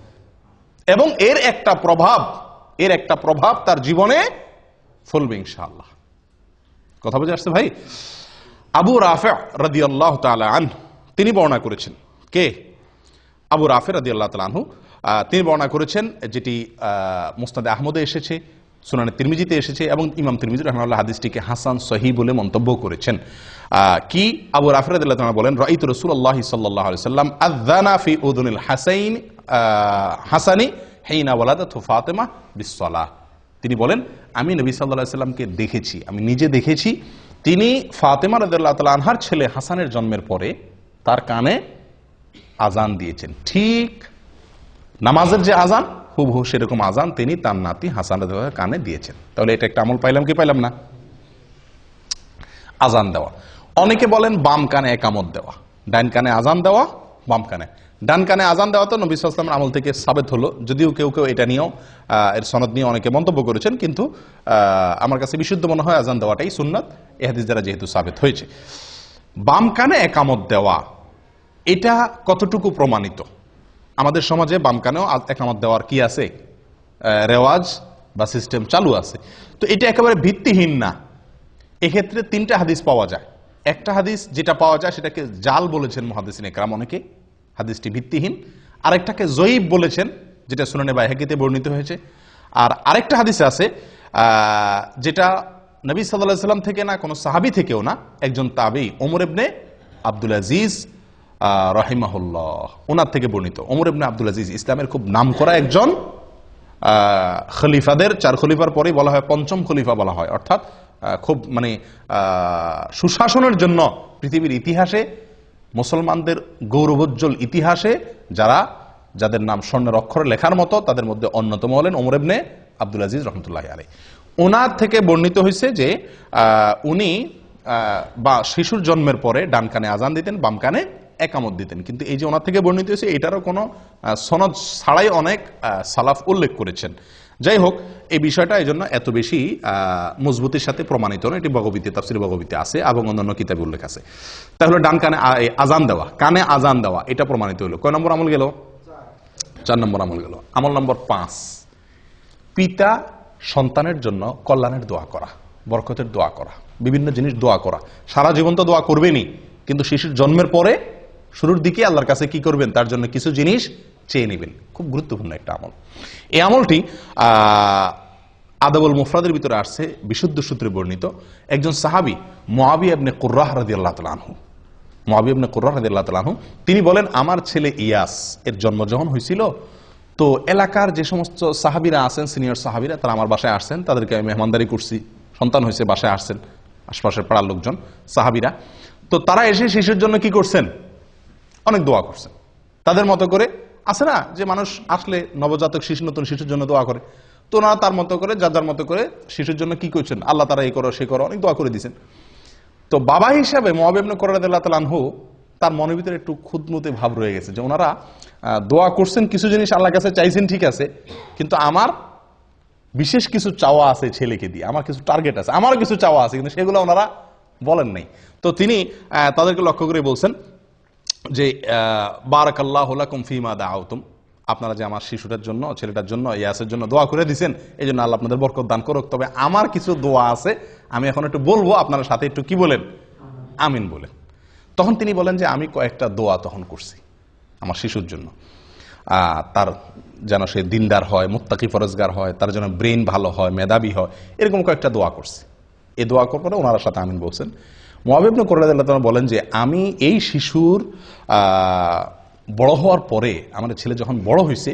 এবং এর একটা প্রভাব তার জীবনে ফলবে ইনশাআল্লাহ। কথা বুঝে আসছে ভাই? আবু রাফি রাদিয়াল্লাহু তাআলা আনহু তিনি বর্ণনা করেছেন। কে? আবু রাফি রাদিয়াল্লাহু তাআলা আনহু তিনি বর্ণনা করেছেন, যেটি মুসনাদে আহমদে এসেছে, সুনানে তিরমিজিতে এসেছে, এবং ইমাম তিরমিজি রাহিমাহুল্লাহ হাদিসটিকে হাসান সহিহ বলে মন্তব্য করেছেন। কি আবু রাফি রাদিয়াল্লাহু তাআলা বলেন, রাআইতু রাসূলুল্লাহি সাল্লাল্লাহু আলাইহি ওয়াসাল্লাম আযানা ফি উযুনিল হাসানি হিনা ওয়ালাদাতু ফাতিমা বিসসালাহ। তিনি বলেন আমি নবী সাল্লাল্লাহু আলাইহি ওয়াসাল্লামকে দেখেছি, আমি নিজে দেখেছি, তিনি ফাতিমা রাদিয়াল্লাহু তাআলা আনহার ছেলে হাসানের জন্মের পরে তার কানে আজান দিয়েছেন। ঠিক নামাজের যে আজান হুবহু সেরকম আজান তিনি তার নাতি হাসান রাদিয়াল্লাহু তাআলার কানে দিয়েছেন। তাহলে এটা একটা আমল পাইলাম কি পাইলাম না? আজান দেওয়া। অনেকে বলেন বাম কানে একামত দেওয়া, ডান কানে আজান দেওয়া, বাম কানে। ডান কানে আজান দেওয়া তো নবী সাল্লাল্লাহু আলাইহি ওয়াসাল্লামের আমল থেকে সাবেত হলো, যদিও কেউ কেউ এটা নিয়েও এর সনদ নিয়ে অনেকে মন্তব্য করেছেন, কিন্তু আমার কাছে বিশুদ্ধ মনে হয় আজান দেওয়াটাই সুন্নাত, এই হাদিস দ্বারা যেহেতু সাবেত হয়েছে। বাম কানে একামত দেওয়া এটা কতটুকু প্রমাণিত? আমাদের সমাজে বাম কানেও একামত দেওয়ার কি আছে, রেওয়াজ বা সিস্টেম চালু আছে। তো এটা একেবারে ভিত্তিহীন না। এক্ষেত্রে 3টা হাদিস পাওয়া যায়। একটা হাদিস যেটা পাওয়া যায় সেটাকে জাল বলেছেন মুহাদ্দিসিন ইকরাম অনেকে, হাদিসটি ভিত্তিহীন। আরেকটাকে জয়ীব বলেছেন, যেটা সুনানে বাইহাকিতে বর্ণিত হয়েছে। আর আরেকটা হাদিস আছে যেটা নবী সাল্লাল্লাহু আলাইহি ওয়াসাল্লাম থেকে না, কোনো সাহাবী থেকেও না, একজন তাবী ওমর ইবনে আব্দুল আজিজ রাহিমাহুল্লাহ, ওনার থেকে বর্ণিত। ওমর ইবনে আব্দুল আজিজ ইসলামের খুব নামকরা একজন খলিফাদের, 4 খলিফার পরেই বলা হয় পঞ্চম খলিফা বলা হয়, অর্থাৎ খুব মানে সুশাসনের জন্য পৃথিবীর ইতিহাসে, মুসলমানদের গৌরবোজ্জ্বল ইতিহাসে যাদের নাম স্বর্ণের অক্ষরে লেখার মতো, তাদের মধ্যে অন্যতম হলেন ওমর ইবনে আব্দুল আজিজ রহমতুল্লাহ আলাইহি। ওনার থেকে বর্ণিত হয়েছে যে উনি বা শিশুর জন্মের পরে ডান কানে আজান দিতেন, বাম কানে একামত দিতেন। কিন্তু এই যে ওনার থেকে বর্ণিত হয়েছে, এটারও কোনো সনদ ছাড়াই অনেক সালাফ উল্লেখ করেছেন। যাই হোক, এই বিষয়টা এই জন্য এত বেশি মজবুতির সাথে প্রমাণিত নয়। এটি বগবীতে, তাফসীর বগবীতে আছে এবং অন্যান্য কিতাবে উল্লেখ আছে। তাহলে ডান কানে আজান দেওয়া, কানে আজান দেওয়া, এটা প্রমাণিত হলো। কয় নম্বর আমল গেল? 4 নম্বর আমল গেল। আমল নম্বর 5, পিতা সন্তানের জন্য কল্যাণের দোয়া করা, বরকতের দোয়া করা, বিভিন্ন জিনিস দোয়া করা। সারা জীবন তো দোয়া করবেনই, কিন্তু শিশুর জন্মের পরে শুরুর দিকে আল্লাহর কাছে কি করবেন? তার জন্য কিছু জিনিস চেয়ে নেবেন। খুব গুরুত্বপূর্ণ একটা আমল। এই আমলটি আদাবুল মুফরাদের ভিতরে আসছে, বিশুদ্ধ সূত্রে বর্ণিত। একজন সাহাবী মুআবিয়া ইবনে কুররাহ রাদিয়াল্লাহু তাআলা আনহু, মুআবিয়া ইবনে কুররাহ রাদিয়াল্লাহু তাআলা আনহু, তিনি বলেন, আমার ছেলে ইয়াস এর জন্ম যখন হয়েছিল, তো এলাকার যে সমস্ত সাহাবীরা আছেন, সিনিয়র সাহাবীরা, তারা আমার বাসায় আসছেন, তাদেরকে আমি মেহমানদারি করছি। সন্তান হয়েছে, বাসায় আসছেন আশপাশের পাড়ার লোকজন, সাহাবীরা। তো তারা এসে শিশুর জন্য কি করছেন? অনেক দোয়া করছেন তাদের মতো করে। আছে না যে মানুষ আসলে নবজাতক শিশু, নতুন শিশুর জন্য দোয়া করে, তো ওনারা তার মতো করে, যার মতো করে শিশুর জন্য কি করছেন? আল্লাহ তারা এই করো, সে করো, অনেক দোয়া করে দিয়েছেন। তো বাবা হিসাবে মুআবিয়া ইবনে কুররাহ রাদিয়াল্লাহু তাআলা আনহু, তার মনের ভিতরে একটু খুঁতমুতে ভাব রয়ে গেছে যে ওনারা দোয়া করছেন, কিছু জিনিস আল্লাহর কাছে চাইছেন, ঠিক আছে, কিন্তু আমার বিশেষ কিছু চাওয়া আছে ছেলেকে দিয়ে, আমার কিছু টার্গেট আছে, আমারও কিছু চাওয়া আছে, কিন্তু সেগুলো ওনারা বলেন নাই। তো তিনি তাদেরকে লক্ষ্য করে বলছেন যে বারাকাল্লাহু লাকুম ফীমা দাআউতুম, আপনারা যে আমার শিশুটার জন্য, ছেলেটার জন্য, ইয়াসের জন্য দোয়া করে দিয়েছেন, এই জন্য আল্লাহ আপনাদের বরকত দান করুক। তবে আমার কিছু দোয়া আছে, আমি এখন একটু বলবো, আপনারা সাথে একটু কি বলেন? আমিন বলেন। তখন তিনি বলেন যে আমি কয়েকটা দোয়া তখন করছি আমার শিশুর জন্য, তার যেন সে দিনদার হয়, মুত্তাকি ফরজগার হয়, তার যেন ব্রেন ভালো হয়, মেধাবী হয়, এরকম কয়েকটা দোয়া করছি। এই দোয়া করার পরে ওনার সাথে আমিন বলছেন। মুআবিয়া ইবনে কুররাহ রাদিয়াল্লাহু তাআলা বলেন যে আমি এই শিশুর বড় হওয়ার পরে, আমার ছেলে যখন বড় হয়েছে,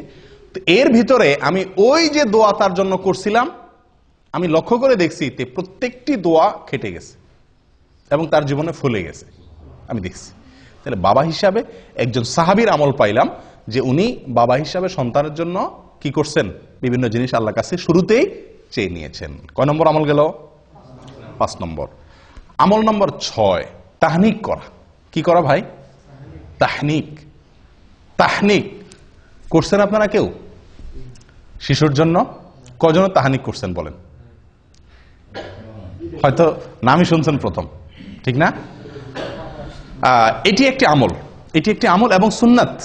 তো এর ভিতরে আমি ওই যে দোয়া তার জন্য করছিলাম, আমি লক্ষ্য করে দেখছি তে প্রত্যেকটি দোয়া খেটে গেছে এবং তার জীবনে ফলে গেছে, আমি দেখছি। তাহলে বাবা হিসাবে একজন সাহাবীর আমল পাইলাম যে উনি বাবা হিসাবে সন্তানের জন্য কি করছেন? বিভিন্ন জিনিস আল্লাহর কাছে শুরুতেই চেয়ে নিয়েছেন। কয় নম্বর আমল গেল? 5 নম্বর। আমল নম্বর 6, তাহনিক করা। কি করা ভাই? তাহনিক। তাহনিক করছেন আপনারা কেউ শিশুর জন্য? কজন তাহনিক করছেন বলেন? হয়তো নামই শুনছেন প্রথম, ঠিক না? এটি একটি আমল, এটি একটি আমল এবং সুন্নাত।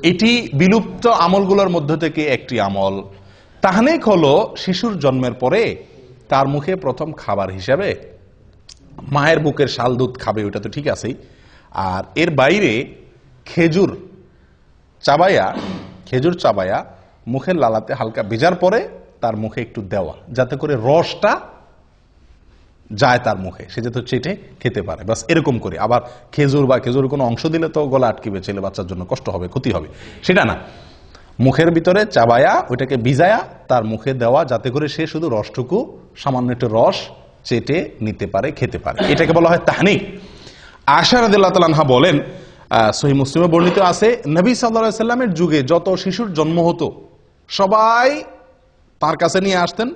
এটি বিলুপ্ত আমলগুলোর মধ্য থেকে একটি আমল। তাহনিক হলো শিশুর জন্মের পরে তার মুখে প্রথম খাবার হিসাবে মায়ের বুকের শাল দুধ খাবে, ওটা তো ঠিক আছেই। আর এর বাইরে খেজুর চাবায়া মুখের লালাতে হালকা ভেজার পরে তার মুখে একটু দেওয়া, যাতে করে রসটা যায় তার মুখে, সে যাতে চেটে খেতে পারে, বাস এরকম করে। আবার খেজুর বা খেজুরের কোনো অংশ দিলে তো গলা আটকিবে, ছেলে বাচ্চার জন্য কষ্ট হবে, ক্ষতি হবে, সেটা না। মুখের ভিতরে চাবায়া ওইটাকে ভিজায়া তার মুখে দেওয়া, যাতে করে সে শুধু রসটুকু, সামান্য একটু রস চেটে নিতে পারে, খেতে পারে। এটাকে বলা হয় তাহনিক। আয়েশা রাদিয়াল্লাহু তাআলা আনহা বলেন, সহিহ মুসলিমে বর্ণিত আছে, নবী সাল্লাল্লাহু আলাইহি সাল্লামের যুগে যত শিশুর জন্ম হতো সবাই তার কাছে নিয়ে আসতেন,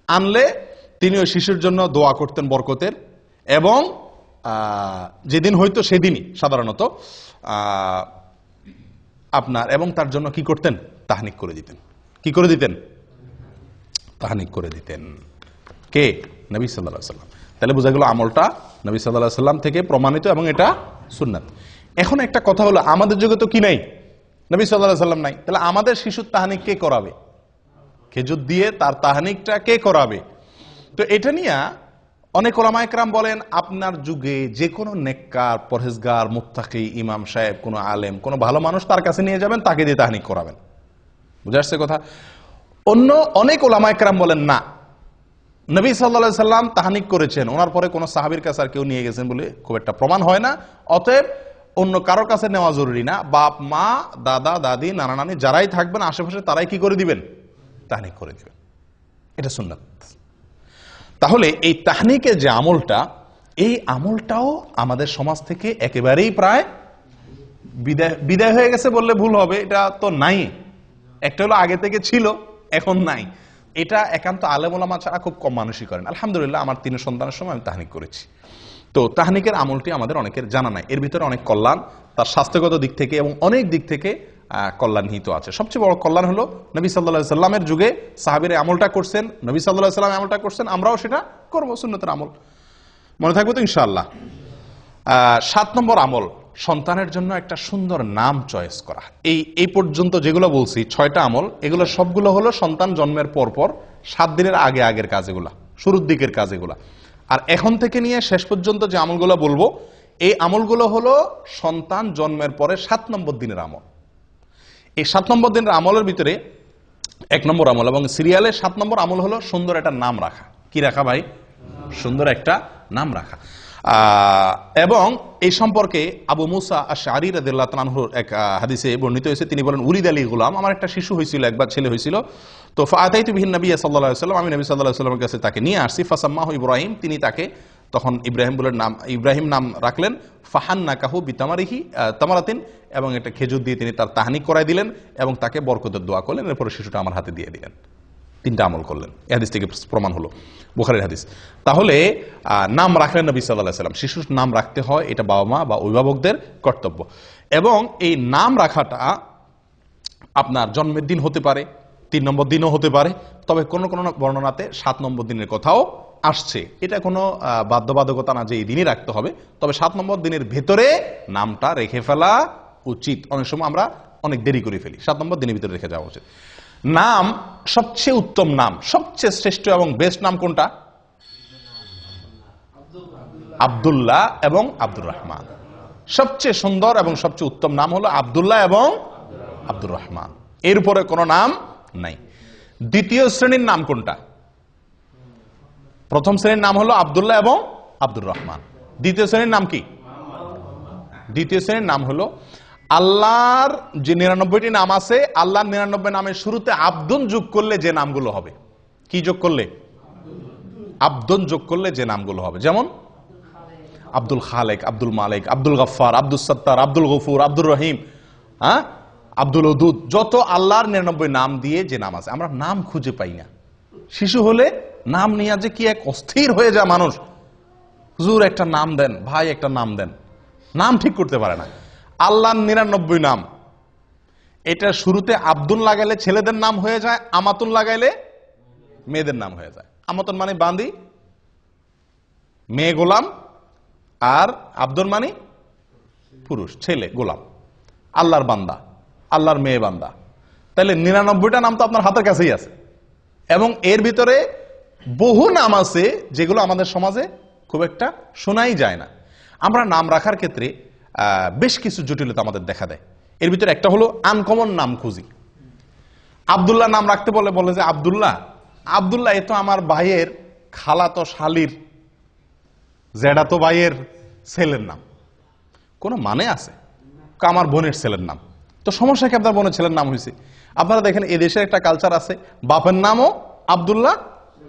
আনলে তিনি ওই শিশুর জন্য দোয়া করতেন বরকতের, এবং যেদিন হয়তো সেদিনই সাধারণত আপনার, এবং তার জন্য কি করতেন? তাহনিক করে দিতেন। কি করে দিতেন? তাহনিক করে দিতেন। কে? নবী সাল্লাল্লাহু আলাইহি সাল্লাম। তাহলে বোঝা গেল আমলটা নবী সাল্লাল্লাহু আলাইহি সাল্লাম থেকে প্রমাণিত এবং এটা সুন্নাত। এখন একটা কথা হলো, আমাদের যুগে তো কি নাই? নবী সাল্লাল্লাহু আলাইহি সাল্লাম নাই। তাহলে আমাদের শিশুর তাহনিক কে করাবে? খেজুর দিয়ে তার তাহনিকটা কে করাবে? তো এটা নিয়ে অনেক ওলামায়ে কেরাম বলেন, আপনার যুগে যে কোনো নেককার, পরহেজগার, মুত্তাকি, ইমাম সাহেব, কোনো আলেম, কোনো ভালো মানুষ তার কাছে নিয়ে যাবেন, তাকে দিয়ে তাহনিক করাবেন। বুঝে আসছে কথা? অন্য অনেক ওলামায়ে কেরাম বলেন না, নবী সাল্লাল্লাহু আলাইহি সাল্লাম তাহনিক করেছেন, ওনার পরে কোনো সাহাবীর কাছে আর কেউ নিয়ে গেছেন বলে খুব একটা প্রমাণ হয় না। অতএব অন্য কারোর কাছে নেওয়া জরুরি না। বাপ মা, দাদা দাদি, নানা নানি যারাই থাকবেন আশেপাশে তারাই কি করে দিবেন? তাহনিক করে দিবেন। এটা সুন্নাত। তাহলে এই তাহনিকের যে আমলটা, এই আমলটাও আমাদের সমাজ থেকে একেবারেই প্রায় বিদায় হয়ে গেছে বললে ভুল হবে, এটা তো নাই। একটা হলো আগে থেকে ছিল, এখন নাই। এটা একান্ত আলেম ওলামা ছাড়া খুব কম মানুষই করেন। আলহামদুলিল্লাহ আমার 3 সন্তানের সময় আমি তাহনিক করেছি। তো তাহনিকের আমলটি আমাদের অনেকের জানা নাই। এর ভিতরে অনেক কল্যাণ, তার স্বাস্থ্যগত দিক থেকে এবং অনেক দিক থেকে কল্যাণ নিহিত আছে। সবচেয়ে বড় কল্যাণ হলো নবী সাল্লাল্লাহু আলাইহি সাল্লামের যুগে সাহাবীরা আমলটা করছেন, নবী সাল্লাল্লাহু আলাইহি সাল্লাম আমলটা করছেন, আমরাও সেটা করব, সুন্নতের আমল। মনে থাকবে তো ইনশাআল্লাহ। 7 নম্বর আমল, সন্তানের জন্য একটা সুন্দর নাম চয়েস করা। এই পর্যন্ত যেগুলো বলছি 6টা আমল, এগুলো সবগুলো হলো সন্তান জন্মের পর 7 দিনের আগের কাজ, এগুলা শুরুর দিকের কাজ এগুলা। আর এখন থেকে নিয়ে শেষ পর্যন্ত যে আমলগুলো বলবো, এই আমলগুলো হলো সন্তান জন্মের পরে 7 নম্বর দিনের আমল। এই 7 নম্বর দিনের আমলের ভিতরে 1 নম্বর আমল এবং সিরিয়ালে 7 নম্বর আমল হলো সুন্দর একটা নাম রাখা। কি রাখা ভাই? সুন্দর একটা নাম রাখা। এবং এই সম্পর্কে আবু মুসা আশআরী রাদিয়াল্লাহু তাআলা আনহুর এক হাদিসে বর্ণিত হয়েছে। তিনি বলেন, উলিদ আলী গুলাম, আমার একটা শিশু হয়েছিল, একবার ছেলে হয়েছিল। তো ফাআতাইতু বিহিন নবী সাল্লাল্লাহু আলাইহি ওয়াসাল্লাম, আমি নবী সাল্লাল্লাহু আলাইহি ওয়াসাল্লামের কাছে তাকে নিয়ে আসছি। ফাসাম্মাহু ইব্রাহিম, তিনি তাকে তখন ইব্রাহিম নাম রাখলেন। ফাহান্নাকাহু বিতামারিহি তামারাতিন, এবং একটা খেজুর দিয়ে তিনি তার তাহনিক করাই দিলেন এবং তাকে বরকতের দোয়া করলেন। এরপরে শিশুটা আমার হাতে দিয়ে দিলেন। 3টা আমল করলেন। এই হাদিস থেকে প্রমাণ হলো, বুখারীর হাদিস। তাহলে নাম রাখলেন নবী সাল্লাল্লাহু আলাইহি ওয়াসাল্লাম। শিশুর নাম রাখতে হয়, এটা বাবা মা বা অভিভাবকদের কর্তব্য। এবং এই নাম রাখাটা আপনার জন্মের দিন হতে পারে, 3 নম্বর দিনও হতে পারে, তবে কোন কোন বর্ণনাতে 7 নম্বর দিনের কথাও আসছে। এটা কোনো বাধ্যবাধকতা না যে এই দিনই রাখতে হবে, তবে 7 নম্বর দিনের ভেতরে নামটা রেখে ফেলা উচিত। অনেক সময় আমরা অনেক দেরি করে ফেলি, 7 নম্বর দিনের ভিতরে রেখে যাওয়া উচিত। নাম, সবচেয়ে উত্তম নাম, সবচেয়ে শ্রেষ্ঠ এবং বেস্ট নাম কোনটা? আব্দুল্লাহ এবং আব্দুর রহমান। সবচেয়ে সুন্দর এবং সবচেয়ে উত্তম নাম হলো আব্দুল্লাহ এবং আব্দুর রহমান। এর উপরে কোনো নাম নাই। দ্বিতীয় শ্রেণীর নাম কোনটা? প্রথম শ্রেণীর নাম হলো আব্দুল্লাহ এবং আব্দুর রহমান। দ্বিতীয় শ্রেণীর নাম কি? দ্বিতীয় শ্রেণীর নাম হলো আল্লাহর যে 99টি নাম আছে, আল্লাহর 99 নামের শুরুতে আব্দুন যোগ করলে যে নামগুলো হবে। কি যোগ করলে? আব্দুন যোগ করলে যে নামগুলো হবে। যেমন আব্দুল খালেক, আব্দুল মালিক, আব্দুল গফফার, আব্দুল সত্তার, আব্দুল গফুর, আব্দুর রহিম, আব্দুল ওদুদ, যত আল্লাহর 99 নাম দিয়ে যে নাম আছে, আমরা নাম খুঁজে পাই না। শিশু হলে নাম নিয়ে যে কি এক অস্থির হয়ে যায় মানুষ। হুজুর একটা নাম দেন, ভাই একটা নাম দেন, নাম ঠিক করতে পারে না। আল্লাহর 99 নাম, এটা শুরুতে আব্দুল লাগাইলে ছেলেদের নাম হয়ে যায়, আমাতুন লাগাইলে মেয়েদের নাম হয়ে যায়। আমাতুন মানে বান্দি, মেয়ে গোলাম, আর আব্দুল মানে পুরুষ, ছেলে গোলাম, আল্লাহর বান্দা, আল্লাহর মেয়ে বান্দা। তাহলে 99টা নাম তো আপনার হাতের কাছেই আছে। এবং এর ভিতরে বহু নাম আছে যেগুলো আমাদের সমাজে খুব একটা শোনাই যায় না। আমরা নাম রাখার ক্ষেত্রে বেশ কিছু জটিলতা আমাদের দেখা দেয়। এর ভিতরে একটা হলো আনকমন নাম খুঁজি। আব্দুল্লাহ নাম রাখতে বলে যে আব্দুল্লাহ, আব্দুল্লাহ এ তো আমার ভাইয়ের খালাতো শালির জেডাতো ভাইয়ের ছেলের নাম, কোনো মানে আছে? আমার বোনের ছেলের নাম। তো সমস্যা কি? আপনার বোনের ছেলের নাম হয়েছে। আপনারা দেখেন এদেশের একটা কালচার আছে, বাপের নামও আব্দুল্লাহ,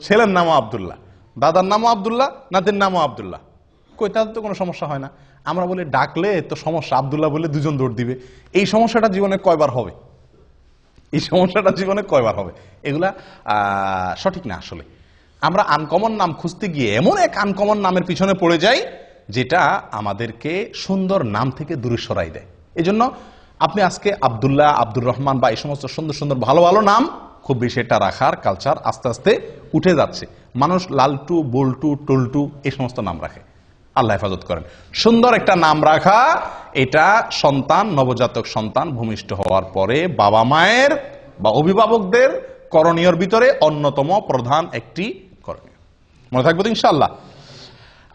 ছেলের নামও আব্দুল্লাহ, দাদার নামও আব্দুল্লাহ, নাতির নামও আব্দুল্লাহ। কই, তাদের তো কোনো সমস্যা হয় না। আমরা বলি ডাকলে তো সমস্যা, আব্দুল্লাহ বলে 2 জন দৌড় দিবে। এই সমস্যাটা জীবনে কয়বার হবে? এই সমস্যাটা জীবনে কয়বার হবে? এগুলা সঠিক না। আসলে আমরা আনকমন নাম খুঁজতে গিয়ে এমন এক আনকমন নামের পিছনে পড়ে যাই যেটা আমাদেরকে সুন্দর নাম থেকে দূরে সরাই দেয়। এই জন্য আপনি আজকে আব্দুল্লাহ, আব্দুর রহমান বা এই সমস্ত সুন্দর সুন্দর ভালো ভালো নাম খুব বেশি এটা রাখার কালচার আস্তে আস্তে উঠে যাচ্ছে। মানুষ লালটু, বল্টু, টল্টু এই সমস্ত নাম রাখে। আল্লাহ হেফাজত করেন। সুন্দর একটা নাম রাখা, এটা সন্তান, নবজাতক সন্তান ভূমিষ্ঠ হওয়ার পরে বাবা মায়ের বা অভিভাবকদের করণীয়র ভিতরে অন্যতম প্রধান একটি করণীয়। মনে থাকবে তো ইনশাআল্লাহ।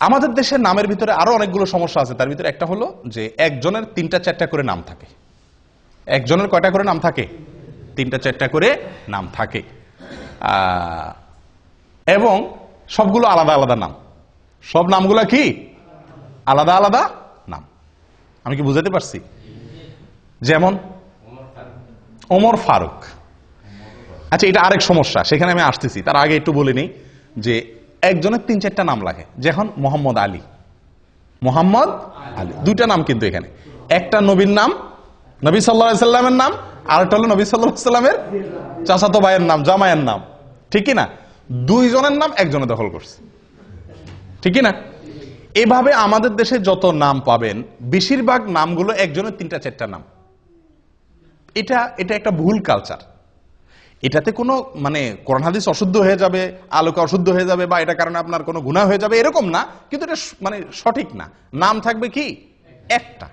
আমাদের দেশের নামের ভিতরে আরো অনেকগুলো সমস্যা আছে। তার ভিতরে একটা হলো যে একজনের 3টা-4টা করে নাম থাকে। একজনের কয়টা করে নাম থাকে? 3টা-4টা করে নাম থাকে। এবং সবগুলো আলাদা আলাদা নাম। সব নামগুলো কি? আলাদা আলাদা নাম। আমি কি বুঝাতে পারছি? যেমন ওমর ফারুক। আচ্ছা, এটা আরেক সমস্যা, সেখানে আমি আসতেছি। তার আগে একটু বলে নিই যে একজনের 3-4টা নাম লাগে। যেমন মোহাম্মদ আলী, মোহাম্মদ আলী, 2টা নাম কিন্তু এখানে। একটা নবীর নাম, নবী সাল্লাল্লাহু আলাইহি সাল্লামের নাম, আর একটা হলো নবী সাল্লাল্লাহু আলাইহি সাল্লামের চাচাতো ভাইয়ের নাম, জামাইয়ের নাম, ঠিক কি না? 2 জনের নাম একজনে দখল করছে, ঠিক কি না? এভাবে আমাদের দেশে যত নাম পাবেন বেশিরভাগ নামগুলো একজনের 3টা-4টা নাম। এটা একটা ভুল কালচার। এটাতে কোনো মানে কোরআন হাদিস অশুদ্ধ হয়ে যাবে, আলোকে অশুদ্ধ হয়ে যাবে, বা এটা কারণে আপনার কোনো গুনাহ হয়ে যাবে এরকম না, কিন্তু এটা মানে সঠিক না। নাম থাকবে কি একটা,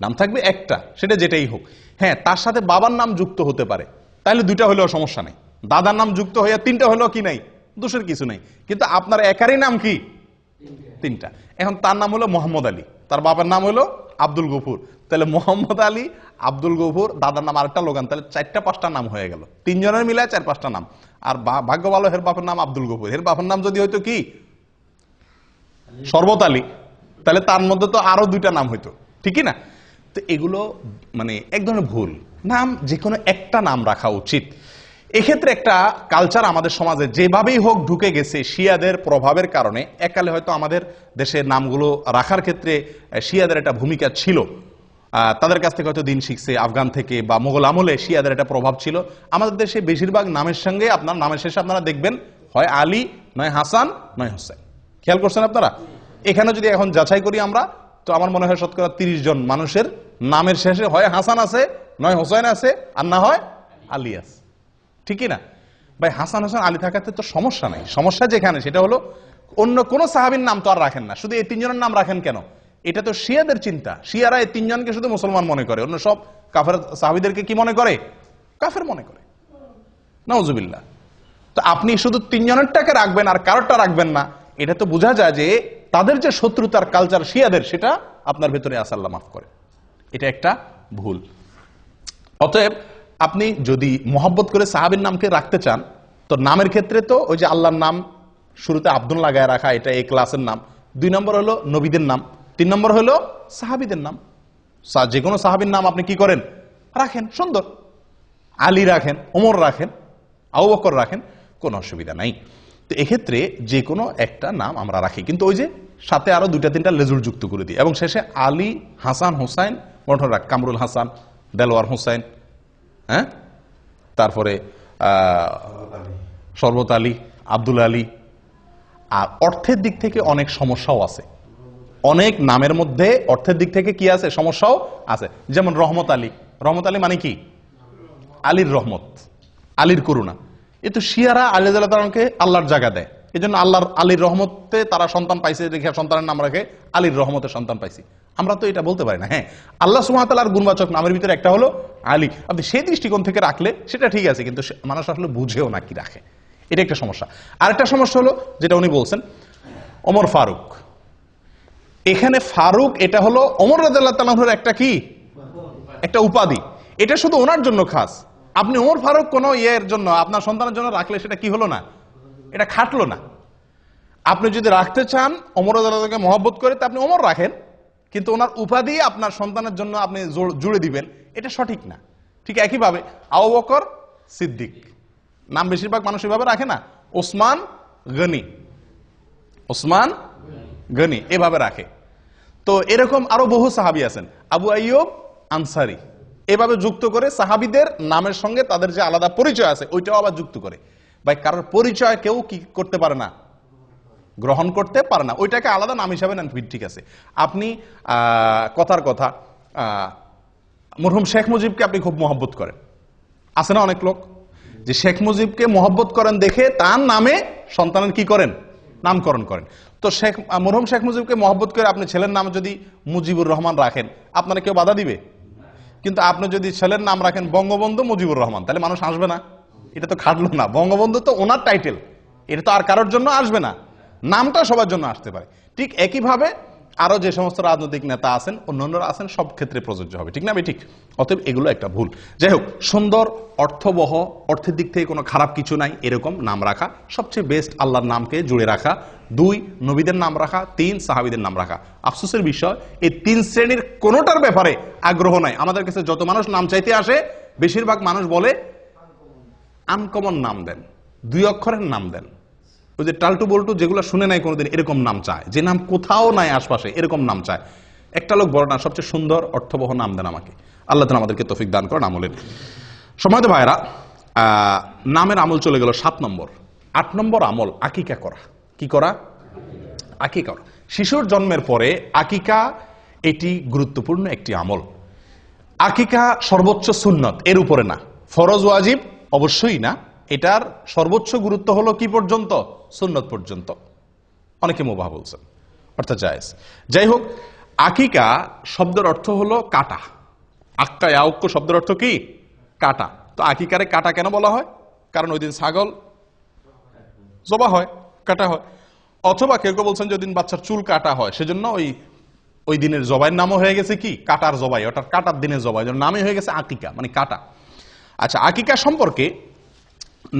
নাম থাকবে একটা, সেটা যেটাই হোক। হ্যাঁ, তার সাথে বাবার নাম যুক্ত হতে পারে, তাহলে 2টা হলেও সমস্যা নেই। দাদার নাম যুক্ত হয়ে 3টা হলেও কি নাই, দোষের কিছু নেই। কিন্তু আপনার একারই নাম কি 3টা। এখন তার নাম হলো মোহাম্মদ আলী, তার বাবার নাম হলো আব্দুল গফুর, তাহলে মোহাম্মদ আলী, আব্দুল গফুর, দাদার নাম আরেকটা লোগান, তাহলে 4টা-5টা নাম হয়ে গেল। 3 জনের মিলায় 4-5টা নাম। আর ভাগ্য ভালো এর বাপের নাম আব্দুল গফুর, এর বাপের নাম যদি হইতো কি শরবত আলী, তাহলে তার মধ্যে তো আরো 2টা নাম হইতো, ঠিকই না? তো এগুলো মানে এক ধরনের ভুল। নাম যে কোনো একটা নাম রাখা উচিত। এক্ষেত্রে একটা কালচার আমাদের সমাজে যেভাবেই হোক ঢুকে গেছে শিয়াদের প্রভাবের কারণে। এককালে হয়তো আমাদের দেশের নামগুলো রাখার ক্ষেত্রে শিয়াদের একটা ভূমিকা ছিল, তাদের কাছ থেকে হয়তো দিন শিখছে, আফগান থেকে বা মোগল আমলে শিয়াদের একটা প্রভাব ছিল। আমাদের দেশে বেশিরভাগ নামের সঙ্গে আপনার নামের শেষে আপনারা দেখবেন হয় আলী, নয় হাসান, নয় হোসেন। খেয়াল করছেন আপনারা? এখানে যদি এখন যাচাই করি আমরা, তো আমার মনে হয় শতকরা 30 জন মানুষের নামের শেষে হয় হাসান আছে, নয় হোসেন আছে, আর না হয় আলী আছে, ঠিকই না? ভাই হাসান হোসেন আলী থাকাতে তো সমস্যা নাই। সমস্যা যেখানে সেটা হলো অন্য কোন সাহাবীর নাম তো আর রাখেন না, শুধু এই 3 জনের নাম রাখেন কেন? এটা তো শিয়াদের চিন্তা। শিয়ারা এই 3 জনকে শুধু মুসলমান মনে করে, অন্য সব কাফের সাহাবীদেরকে কি মনে করে? কাফের মনে করে। নাউজুবিল্লাহ। তো আপনি শুধু 3 জনেরটাকে রাখবেন আর কারোরটা রাখবেন না, এটা তো বোঝা যায় যে তাদের যে শত্রুতার কালচার শিয়াদের, সেটা আপনার ভেতরে আছে, আল্লাহ মাফ করে। এটা একটা ভুল। অতএব আপনি যদি মোহাব্বত করে সাহাবীর নামকে রাখতে চান, তো নামের ক্ষেত্রে তো ওই যে আল্লাহর নাম শুরুতে আব্দুল লাগায় রাখা, এটা এই ক্লাসের নাম। 2 নম্বর হলো নবীদের নাম, 3 নম্বর হলো সাহাবীদের নাম। যে কোনো সাহাবীর নাম আপনি কি করেন? রাখেন, সুন্দর। আলী রাখেন, ওমর রাখেন, আবু বকর রাখেন, কোনো অসুবিধা নাই। তো এক্ষেত্রে যে কোনো একটা নাম আমরা রাখি, কিন্তু ওই যে সাথে আরো 2-3টা লেজুর যুক্ত করে দিই, এবং শেষে আলী, হাসান, হোসাইন মনে রাখ, কামরুল হাসান, দেলোয়ার হোসাইন, হ্যাঁ, তারপরে শরবত আলী, আব্দুল আলী। আর অর্থের দিক থেকে অনেক সমস্যাও আছে, অনেক নামের মধ্যে অর্থের দিক থেকে কি আছে, সমস্যাও আছে। যেমন রহমত আলী, রহমত আলী মানে কি? আলীর রহমত, আলীর করুণা। এ তো শিয়ারা আলী রাদিয়াল্লাহু আল্লাহর জায়গা দেয়, এই জন্য আল্লাহর আলীর রহমতে তারা সন্তান পাইছে, দেখে সন্তানের নাম রাখে আলীর রহমতে সন্তান পাইছি। আমরা তো এটা বলতে পারি না। হ্যাঁ, আল্লাহ সুবহানাহু ওয়া তাআলার গুণবাচক নামের ভিতরে একটা হলো আলী। আপনি সেই দৃষ্টিকোণ থেকে রাখলে সেটা ঠিক আছে, কিন্তু মানুষ আসলে বুঝেও না কি রাখে, এটা একটা সমস্যা। আরেকটা সমস্যা হলো যেটা উনি বলছেন, ওমর ফারুক। এখানে ফারুক এটা হলো ওমর রাদিয়াল্লাহু তাআলার একটা কি, একটা উপাধি। এটা শুধু ওনার জন্য খাস। আপনি ওমর ফারুক কোন ইয়ের জন্য আপনার সন্তানের জন্য রাখলে সেটা কি হলো না, এটা খাটলো না। আপনি যদি রাখতে চান ওমর রাদিয়াল্লাহু তাআলাকে মহব্বত করে, তা আপনি ওমর রাখেন, কিন্তু ওনার উপাধি আপনার সন্তানের জন্য আপনি জুড়ে দিবেন, এটা সঠিক না। ঠিক একইভাবে আবু বকর সিদ্দিক নাম বেশিরভাগ মানুষ এভাবে রাখে না, ওসমান গনি, ওসমান গনি এভাবে রাখে। তো এরকম আরো বহু সাহাবী আছেন, আবু আইয়ুব আনসারী, এভাবে যুক্ত করে সাহাবীদের নামের সঙ্গে তাদের যে আলাদা পরিচয় আছে ওইটাও আবার যুক্ত করে। ভাই কারোর পরিচয় কেউ কি করতে পারে না, গ্রহণ করতে পারে না, ওইটাকে আলাদা নাম হিসাবে নেন, ঠিক আছে। আপনি কথার কথা মরহুম শেখ মুজিবকে আপনি খুব মহব্বত করেন, আছে না অনেক লোক যে শেখ মুজিবকে মহব্বত করেন দেখে তার নামে সন্তানের কি করেন, নামকরণ করেন। তো মরহুম শেখ মুজিবকে মহব্বত করে আপনি ছেলের নাম যদি মুজিবুর রহমান রাখেন, আপনারা কেউ বাধা দিবে? কিন্তু আপনি যদি ছেলের নাম রাখেন বঙ্গবন্ধু মুজিবুর রহমান, তাহলে মানুষ আসবে না? এটা তো খাটলো না। বঙ্গবন্ধু তো ওনার টাইটেল, এটা তো আর কারোর জন্য আসবে না, নামটা সবার জন্য আসতে পারে। ঠিক একইভাবে আরো যে সমস্ত রাজনৈতিক নেতা আছেন, অন্যান্যরা আছেন, সব ক্ষেত্রে প্রযোজ্য হবে, ঠিক না ভাই? ঠিক। অতএব এগুলো একটা ভুল। যাই হোক, সুন্দর, অর্থবহ, অর্থের দিক থেকে কোনো খারাপ কিছু নাই এরকম নাম রাখা সবচেয়ে বেস্ট। আল্লাহর নামকে জুড়ে রাখা। 2, নবীদের নাম রাখা। 3, সাহাবীদের নাম রাখা। আফসোসের বিষয়, এই 3 শ্রেণীর কোনোটার ব্যাপারে আগ্রহ নাই। আমাদের কাছে যত মানুষ নাম চাইতে আসে, বেশিরভাগ মানুষ বলে আনকমন নাম দেন, 2 অক্ষরের নাম দেন। ওই যে টালটু বল্টু যেগুলো শুনে নাই কোনোদিন, এরকম নাম চায়, যে নাম কোথাও নাই আশপাশে, এরকম নাম চায়। একটা লোক বড় না, সবচেয়ে সুন্দর অর্থবহ নাম দেন আমাকে। আল্লাহ তাআলা আমাদেরকে তৌফিক দান করেন আমলের। সময়ত ভাইরা, নামের আমল চলে গেল 7 নম্বর। 8 নম্বর আমল আকিকা করা। কি করা? আকিকা করা। শিশুর জন্মের পরে আকিকা, এটি গুরুত্বপূর্ণ একটি আমল। আকিকা সর্বোচ্চ সুন্নত, এর উপরে না। ফরজ ওয়াজিব অবশ্যই না। এটার সর্বোচ্চ গুরুত্ব হলো কি পর্যন্ত? সুন্নত পর্যন্ত। অনেকে মুবাহ বলছেন, অর্থাৎ জায়েজ। যাই হোক, আকিকা শব্দের অর্থ হলো কাটা। আক্কা ইয়াউক্ক শব্দের অর্থ কি? কাটা। তো আকিকারে কাটা কেন বলা হয়? কারণ ওই দিন ছাগল জবা হয়, কাটা হয়। অথবা কেউ কেউ বলছেন যে ওই দিন বাচ্চার চুল কাটা হয়, সেজন্য ওই দিনের জবাইয়ের নামও হয়ে গেছে কি? কাটার জবাই, অর্থাৎ কাটার দিনের জবাই, নামই হয়ে গেছে আকিকা, মানে কাটা। আচ্ছা, আকিকা সম্পর্কে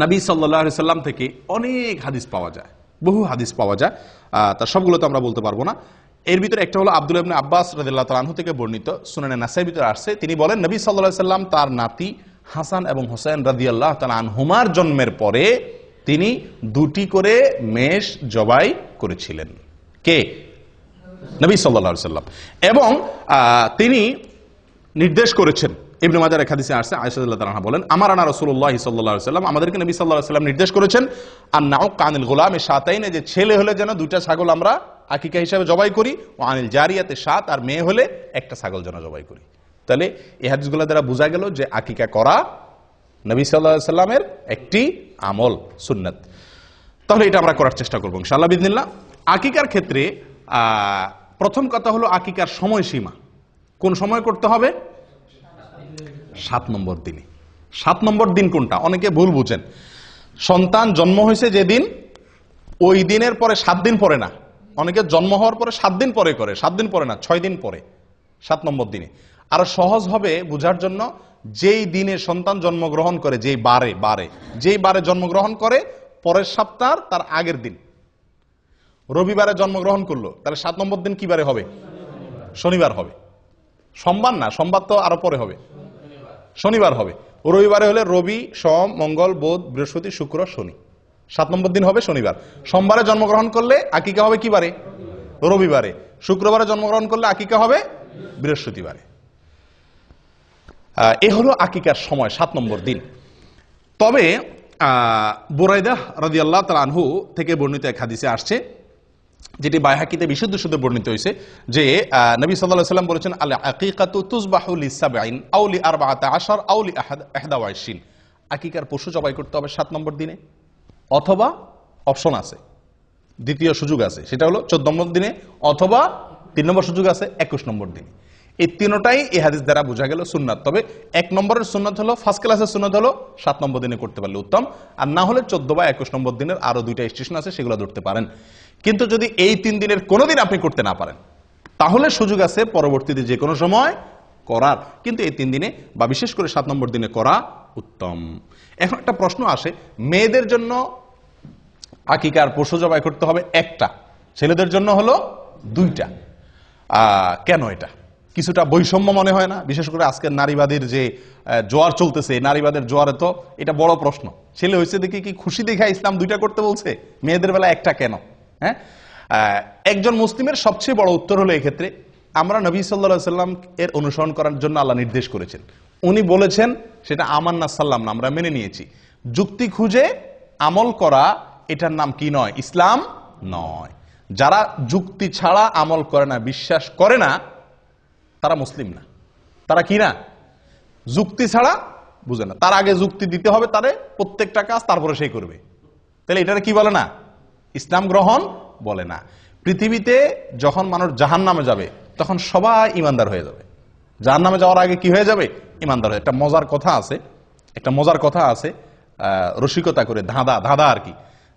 নবী সাল্লাল্লাহু আলাইহি সাল্লাম থেকে অনেক হাদিস পাওয়া যায়, বহু হাদিস পাওয়া যায়। তার সবগুলো তো আমরা বলতে পারবো না। এর ভিতরে একটা হলো আব্দুল্লাহ ইবনে আব্বাস রাদিয়াল্লাহু তাআলা আনহু থেকে বর্ণিত, সুনানে নাসাঈর ভিতরে আসছে। তিনি বলেন, নবী সাল্লাল্লাহু আলাইহি সাল্লাম তার নাতি হাসান এবং হোসেন রাদিয়াল্লাহু তাআলা আনহুমার জন্মের পরে তিনি 2টি করে মেষ জবাই করেছিলেন। কে? নবী সাল্লাল্লাহু আলাইহি সাল্লাম। এবং তিনি নির্দেশ করেছেন, ইবনে মাজাহ এর হাদিসে আসছে, আয়েশা রাদিয়াল্লাহু তাআলা বলেন, আমারানা রাসূলুল্লাহ সাল্লাল্লাহু আলাইহি সাল্লাম, আমাদেরকে নবী সাল্লাল্লাহু আলাইহি সাল্লাম নির্দেশ করেছেন, আন্নাউ কানিল গোলামে শাতাইনে, যে ছেলে হলে যেন 2টা ছাগল আমরা আকিকা হিসাবে জবাই করি, ও আনিল জারিয়াতে 7, আর মেয়ে হলে 1টা ছাগল যেন জবাই করি। তাহলে এই হাদিসগুলো দ্বারা বোঝা গেল যে আকিকা করা নবী সাল্লাল্লাহু আলাইহি সাল্লামের একটি আমল, সুন্নাত। তাহলে এটা আমরা করার চেষ্টা করব ইনশাআল্লাহ বিইذনিল্লাহ। আকিকার ক্ষেত্রে প্রথম কথা হলো আকিকার সময়সীমা। কোন সময় করতে হবে? 7 নম্বর দিনে। 7 নম্বর দিন কোনটা? অনেকে ভুল বুঝেন। সন্তান জন্ম হয়েছে যেদিন, ওই দিনের পরে 7 দিন পরে না। অনেকে জন্ম হওয়ার পরে 7 দিন পরে করে, 7 দিন পরে না, 6 দিন পরে, 7 নম্বর দিনে। আর সহজ হবে বোঝার জন্য, যেই দিনে সন্তান জন্মগ্রহণ করে, যেই বারে জন্মগ্রহণ করে, পরের সপ্তাহ তার আগের দিন। রবিবারে জন্মগ্রহণ করলো, তাহলে 7 নম্বর দিন কি বারে হবে? শনিবার হবে। সোমবার না, সোমবার তো আরো পরে হবে, শনিবার হবে। রবিবারে হলে রবি, সোম, মঙ্গল, বুধ, বৃহস্পতি, শুক্র, শনি। 7 নম্বর দিন হবে শনিবার। সোমবারে জন্মগ্রহণ করলে আকিকা হবে কি বারে? রবিবারে। শুক্রবারে জন্মগ্রহণ করলে আকিকা হবে বৃহস্পতিবারে। এ হলো আকিকার সময়, 7 নম্বর দিন। তবে বুরাইদা রাদিয়াল্লাহু তাআলা আনহু থেকে বর্ণিত এক হাদিসে আসছে, যেটি বাইহাকিতে বিশুদ্ধ সূত্রে বর্ণিত হয়েছে, যে নবী সাল্লাল্লাহু আলাইহি সাল্লাম বলেছেন, আল আকিকাতু তুযবাহু লি7 আও লি14 আও লি21। আকিকার পশু জবাই করতে হবে 7 নম্বর দিনে, অথবা অপশন আছে, দ্বিতীয় সুযোগ আছে, সেটা হলো 14 নম্বর দিনে, অথবা 3 নম্বর সুযোগ আছে 21 নম্বর দিনে। এই তিনটাই এই হাদিস দ্বারা বোঝা গেল সুন্নাত। তবে 1 নম্বরের সুন্নাত হলো, ফার্স্ট ক্লাসের সুন্নাত হলো 7 নম্বর দিনে করতে পারলে উত্তম, আর না হলে 14 বা 21 নম্বর দিনের আরো 2টা স্টেশন আছে, সেগুলো ধরতে পারেন। কিন্তু যদি এই 3 দিনের কোনো দিন আপনি করতে না পারেন, তাহলে সুযোগ আছে পরবর্তীতে যে কোনো সময় করার, কিন্তু এই 3 দিনে বা বিশেষ করে 7 নম্বর দিনে করা উত্তম। এখন একটা প্রশ্ন আসে, মেয়েদের জন্য আকিকার পশু জবাই করতে হবে 1টা, ছেলেদের জন্য হলো 2টা। কেন? এটা কিছুটা বৈষম্য মনে হয় না? বিশেষ করে আজকের নারীবাদীর যে জোয়ার চলতেছে, নারীবাদের জোয়ারে তো এটা বড় প্রশ্ন। ছেলে হয়েছে দেখি কি খুশি দেখা ইসলাম 2টা করতে বলছে, মেয়েদের বেলা 1টা কেন? হ্যাঁ, একজন মুসলিমের সবচেয়ে বড় উত্তর হলো এক্ষেত্রে, আমরা নবী সাল্লাল্লাহু আলাইহি সাল্লাম এর অনুসরণ করার জন্য আল্লাহ নির্দেশ করেছেন। উনি বলেছেন, সেটা আমান্না সাল্লাম না, আমরা মেনে নিয়েছি। যুক্তি খুঁজে আমল করা, এটার নাম কি নয়? ইসলাম নয়। যারা যুক্তি ছাড়া আমল করে না, বিশ্বাস করে না, তারা মুসলিম না। তারা কি না? যুক্তি ছাড়া বুঝে না। তার আগে যুক্তি দিতে হবে তারে, প্রত্যেকটা কাজ তারপরে সেই করবে। তাহলে এটারে কি বলে না? ইসলাম গ্রহণ বলে না। পৃথিবীতে যখন মানুষ জাহান্নামে যাবে, তখন সবাই ইমানদার হয়ে যাবে। জাহান্নামে যাওয়ার আগে কি হয়ে যাবে? ইমানদার হয়ে। একটা মজার কথা আছে, রসিকতা করে, ধাঁধা আর কি,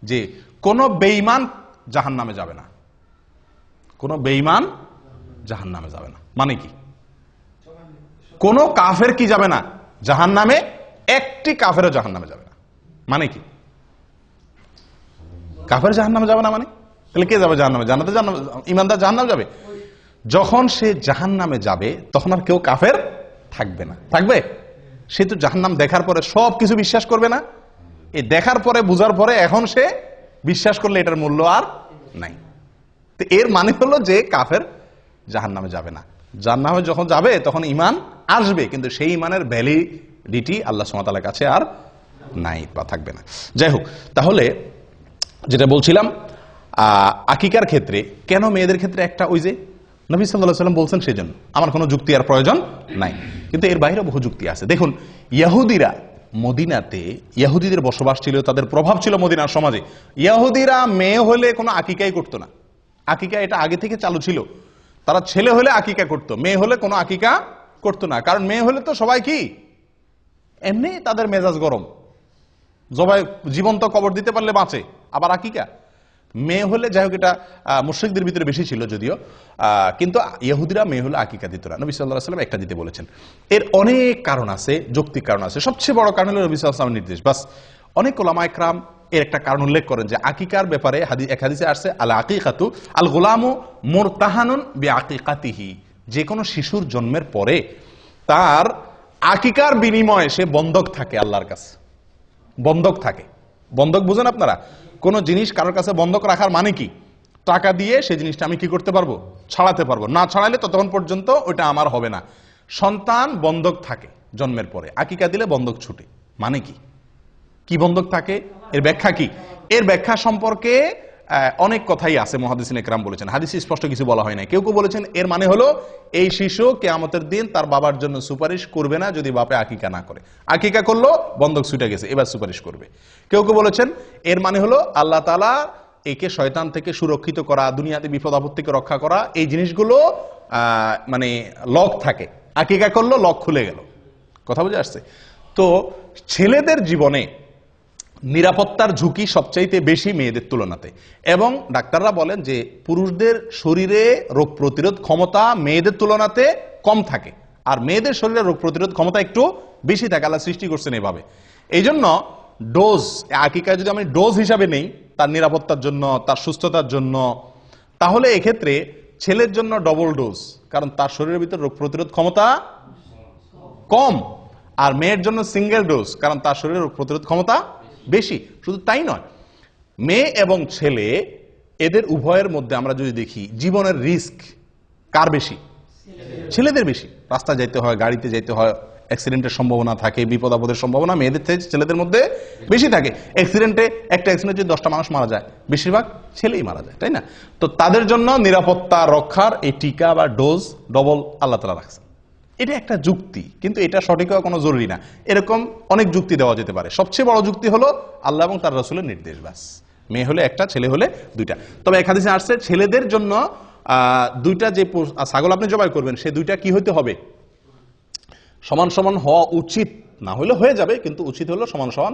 যে কোন বেঈমান জাহান্নামে যাবে না, কোন বেঈমান জাহান্নামে যাবে না। মানে কি? কোন কাফের কি যাবে না জাহান্নামে? একটি কাফেরও জাহান্নামে যাবে না। মানে কি? কাফের জাহান্নামে যাবে না মানে? তাহলে কে যাবে জাহান্নামে? জান্নাতে ইমানদার জাহান্নামে যাবে। যখন সে জাহান্নামে যাবে তখন আর কেউ কাফের থাকবে না। থাকবে? সে তো জাহান্নাম দেখার পরে সবকিছু বিশ্বাস করবে না? এই দেখার পরে বুঝার পরে এখন সে বিশ্বাস করলে এটার মূল্য আর নাই। তো এর মানে হলো যে কাফের জাহান্নামে যাবে না। জাহান্নামে যখন যাবে তখন ঈমান আসবে, কিন্তু সেই ঈমানের ভ্যালিডিটি আল্লাহ সুবহানাহু ওয়া তাআলার কাছে আর নাই বা থাকবে না। যাই হোক, তাহলে যেটা বলছিলাম আকিকার ক্ষেত্রে কেন মেয়েদের ক্ষেত্রে একটা, ওই যে নবী সাল্লাল্লাহু আলাইহি ওয়াসাল্লাম বলছেন সেজন্য, আমার কোনো যুক্তি আর প্রয়োজন নাই। কিন্তু এর বাইরে বহু যুক্তি আছে। দেখুন, ইহুদিরা মদিনাতে, ইহুদিদের বসবাস ছিল, তাদের প্রভাব ছিল মদিনার সমাজে। ইহুদিরা মেয়ে হলে কোনো আকিকাই করতো না। আকিকা এটা আগে থেকে চালু ছিল। তারা ছেলে হলে আকিকা করতো, মেয়ে হলে কোনো আকিকা করতো না। কারণ মেয়ে হলে তো সবাই কি এমনি তাদের মেজাজ গরম, জবাই জীবন্ত কবর দিতে পারলে বাঁচে, আবার আকিকা মেয়ে হলে। যাই হোক, এটা মুশরিকদের ভিতরে বেশি ছিল যদিও, কিন্তু ইহুদিরা মেয়ে হলে আকিকা দিত না। নবী সাল্লাল্লাহু আলাইহি ওয়াসাল্লাম একটা দিতে বলেছেন। এর অনেক কারণ আছে, যৌক্তিক কারণ আছে। সবচেয়ে বড় কারণ হলো নবী সাল্লাল্লাহু আলাইহি ওয়াসাল্লামের নির্দেশ। বাস, অনেক উলামা ইকরাম এর একটা কারণ উল্লেখ করেন যে আকিকার ব্যাপারে এক হাদিসে আসছে, আল আকিকাতু আল গুলামু মুরতাহানুন বিআকিকাতিহি, যে কোনো শিশুর জন্মের পরে তার আকিকার বিনিময়ে সে বন্ধক থাকে আল্লাহর কাছে। বন্ধক থাকে। বন্ধক বুঝেন আপনারা? কোন জিনিস কারোর কাছে বন্ধক রাখার মানে কি? টাকা দিয়ে সেই জিনিসটা আমি কি করতে পারবো? ছাড়াতে পারবো। না ছাড়াইলে ততক্ষণ পর্যন্ত ওইটা আমার হবে না। সন্তান বন্ধক থাকে জন্মের পরে, আকিকা দিলে বন্ধক ছুটে। মানে কি? কি বন্ধক থাকে? এর ব্যাখ্যা কি? এর ব্যাখ্যা সম্পর্কে অনেক কথাই আছে, মুহাদ্দিসিন ইকরাম বলেছেন। হাদিসে স্পষ্ট কিছু বলা হয় না। কেউ কেউ বলেছেন এর মানে হলো এই শিশু কিয়ামতের দিন তার বাবার জন্য সুপারিশ করবে না যদি বাপে আকিকা না করে। আকিকা করলো, বন্ধক ছুটে গেছে, এবার সুপারিশ করবে। কেউ কেউ বলেছেন এর মানে হলো আল্লাহ তাআলা একে শয়তান থেকে সুরক্ষিত করা, দুনিয়াতে বিপদ আপদ থেকে রক্ষা করা, এই জিনিসগুলো মানে লক থাকে। আকিকা করলো, লক খুলে গেল। কথা বুঝে আসছে? তো ছেলেদের জীবনে নিরাপত্তার ঝুঁকি সবচাইতে বেশি মেয়েদের তুলনাতে, এবং ডাক্তাররা বলেন যে পুরুষদের শরীরে রোগ প্রতিরোধ ক্ষমতা মেয়েদের তুলনাতে কম থাকে, আর মেয়েদের শরীরে রোগ প্রতিরোধ ক্ষমতা একটু বেশি থাকে। আল্লাহ সৃষ্টি করছেন এভাবে। এই জন্য ডোজ, আকিকায় যদি আমি ডোজ হিসাবে নেই তার নিরাপত্তার জন্য, তার সুস্থতার জন্য, তাহলে এক্ষেত্রে ছেলের জন্য ডবল ডোজ, কারণ তার শরীরের ভিতর রোগ প্রতিরোধ ক্ষমতা কম। আর মেয়ের জন্য সিঙ্গেল ডোজ, কারণ তার শরীরের রোগ প্রতিরোধ ক্ষমতা বেশি। শুধু তাই নয়, মেয়ে এবং ছেলে এদের উভয়ের মধ্যে আমরা যদি দেখি জীবনের রিস্ক কার বেশি? ছেলেদের বেশি। রাস্তায় যাইতে হয়, গাড়িতে যাইতে হয়, অ্যাক্সিডেন্টের সম্ভাবনা থাকে, বিপদ আপদের সম্ভাবনা মেয়েদের থেকে ছেলেদের মধ্যে বেশি থাকে। অ্যাক্সিডেন্টে, একটা অ্যাক্সিডেন্টে যদি 10টা মানুষ মারা যায়, বেশিরভাগ ছেলেই মারা যায়, তাই না? তো তাদের জন্য নিরাপত্তা রক্ষার এই টিকা বা ডোজ ডবল আল্লাহ তাআলা রাখছেন। এটা একটা যুক্তি, কিন্তু এটা সঠিক হওয়া কোনো জরুরি না। এরকম অনেক যুক্তি দেওয়া যেতে পারে। সবচেয়ে বড় যুক্তি হলো আল্লাহ এবং তার রাসূলের নির্দেশ। ব্যাস, মেয়ে হলে একটা, ছেলে হলে দুইটা। তবে এক হাদিসে আসছে ছেলেদের জন্য দুইটা যে ছাগল আপনি জবাই করবেন, সে দুইটা কি হইতে হবে? সমান সমান হওয়া উচিত। না হলে হয়ে যাবে, কিন্তু উচিত হলো সমান সমান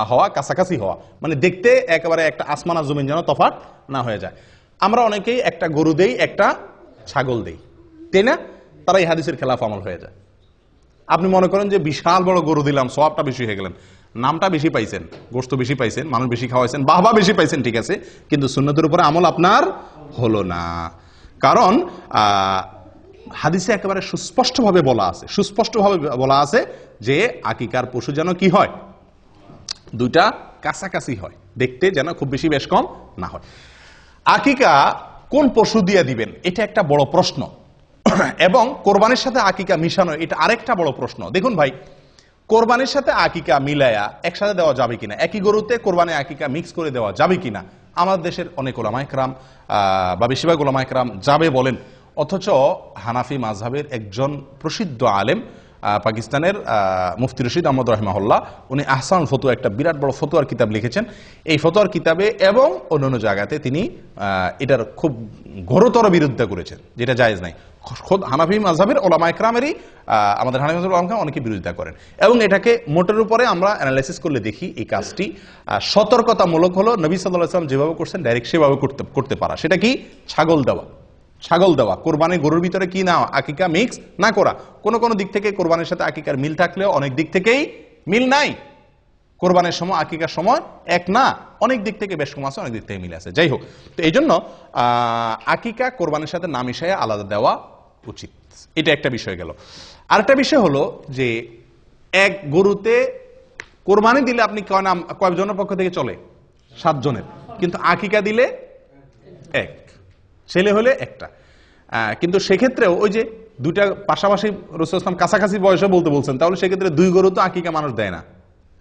হওয়া, কাছাকাছি হওয়া। মানে দেখতে একেবারে একটা আসমান আর জমিন যেন তফাৎ না হয়ে যায়। আমরা অনেকেই একটা গরু দেই, একটা ছাগল দেই, তাই না? তারা এই হাদিসের খেলাফ আমল হয়ে যায়। আপনি মনে করেন যে বিশাল বড় গরু দিলাম, সওয়াবটা বেশি হয়ে গেলেন, নামটা বেশি পাইছেন, গোশত বেশি পাইছেন, মানুষ বেশি খাওয়াইছেন, বাহবা বেশি পাইছেন, ঠিক আছে, কিন্তু সুন্নতের উপরে আমল আপনার হলো না। কারণ হাদিসে একেবারে সুস্পষ্টভাবে বলা আছে যে আকিকার পশু যেন কি হয়? দুইটা কাছাকাছি হয়, দেখতে যেন খুব বেশি বেশ কম না হয়। আকিকা কোন পশু দিয়ে দিবেন, এটা একটা বড় প্রশ্ন। এবং কোরবানির সাথে আকিকা মিশানো, এটা আরেকটা বড় প্রশ্ন। দেখুন ভাই, কোরবানির সাথে আকিকা মিলায়া একসাথে দেওয়া যাবে কিনা, একই গরুতে কোরবানি আকিকা মিক্স করে দেওয়া যাবে কিনা, আমাদের দেশের অনেক ওলামা ইকরাম বা বেশিরভাগ ওলামা ইকরাম যাবে বলেন। অথচ হানাফি মাযহাবের একজন প্রসিদ্ধ আলেম, পাকিস্তানের মুফতি রশিদ আহমদ রাহিমাহুল্লাহ, উনি আহসান ফতোয়া, একটা বিরাট বড় ফতোয়ার কিতাব লিখেছেন। এই ফতোয়ার কিতাবে এবং অন্যান্য জায়গাতে তিনি এটার খুব ঘোরতর বিরোধিতা করেছেন, যেটা জায়েজ নাই। খোদ হানাফি মাযহাবের ওলামা ইকরামেরই, আমাদের হানাফি মাযহাবের ওলামা ইকরাম অনেকে বিরোধিতা করেন, এবং এটাকে মোটের উপরে আমরা অ্যানালাইসিস করলে দেখি এই কাজটি সতর্কতামূলক হলো। নবী সাল্লাল্লাহু আলাইহি ওয়াসাল্লাম যেভাবে করছেন ডাইরেক্ট সেভাবে করতে পারা। সেটা কি? ছাগল দেওয়া। ছাগল দেওয়া, কোরবানি গরুর ভিতরে কি না আকিকা মিক্স না করা। কোন কোন দিক থেকে কোরবানির সাথে আকিকার মিল থাকলেও অনেক দিক থেকেই মিল নাই। কোরবানির সময় আকিকার সময় এক না, অনেক দিক থেকে বেশ কম আছে, অনেক দিক থেকে মিল আছে। যাই হোক, তো এই জন্য আকিকা কোরবানির সাথে না মিশাইয়া আলাদা দেওয়া উচিত। এটা একটা বিষয় গেল। আরেকটা বিষয় হলো যে এক গরুতে কোরবানি দিলে আপনি কয়জনের পক্ষ থেকে চলে? 7 জনের, কিন্তু আকিকা দিলে এক, ছেলে হলে একটা। কিন্তু সেক্ষেত্রেও ওই যে দুইটা পাশাপাশি রাসূল ইসলাম কাছাকাছি বয়সে বলতে বলছেন, তাহলে সেক্ষেত্রে 2 গরু তো আকিকা মানুষ দেয় না,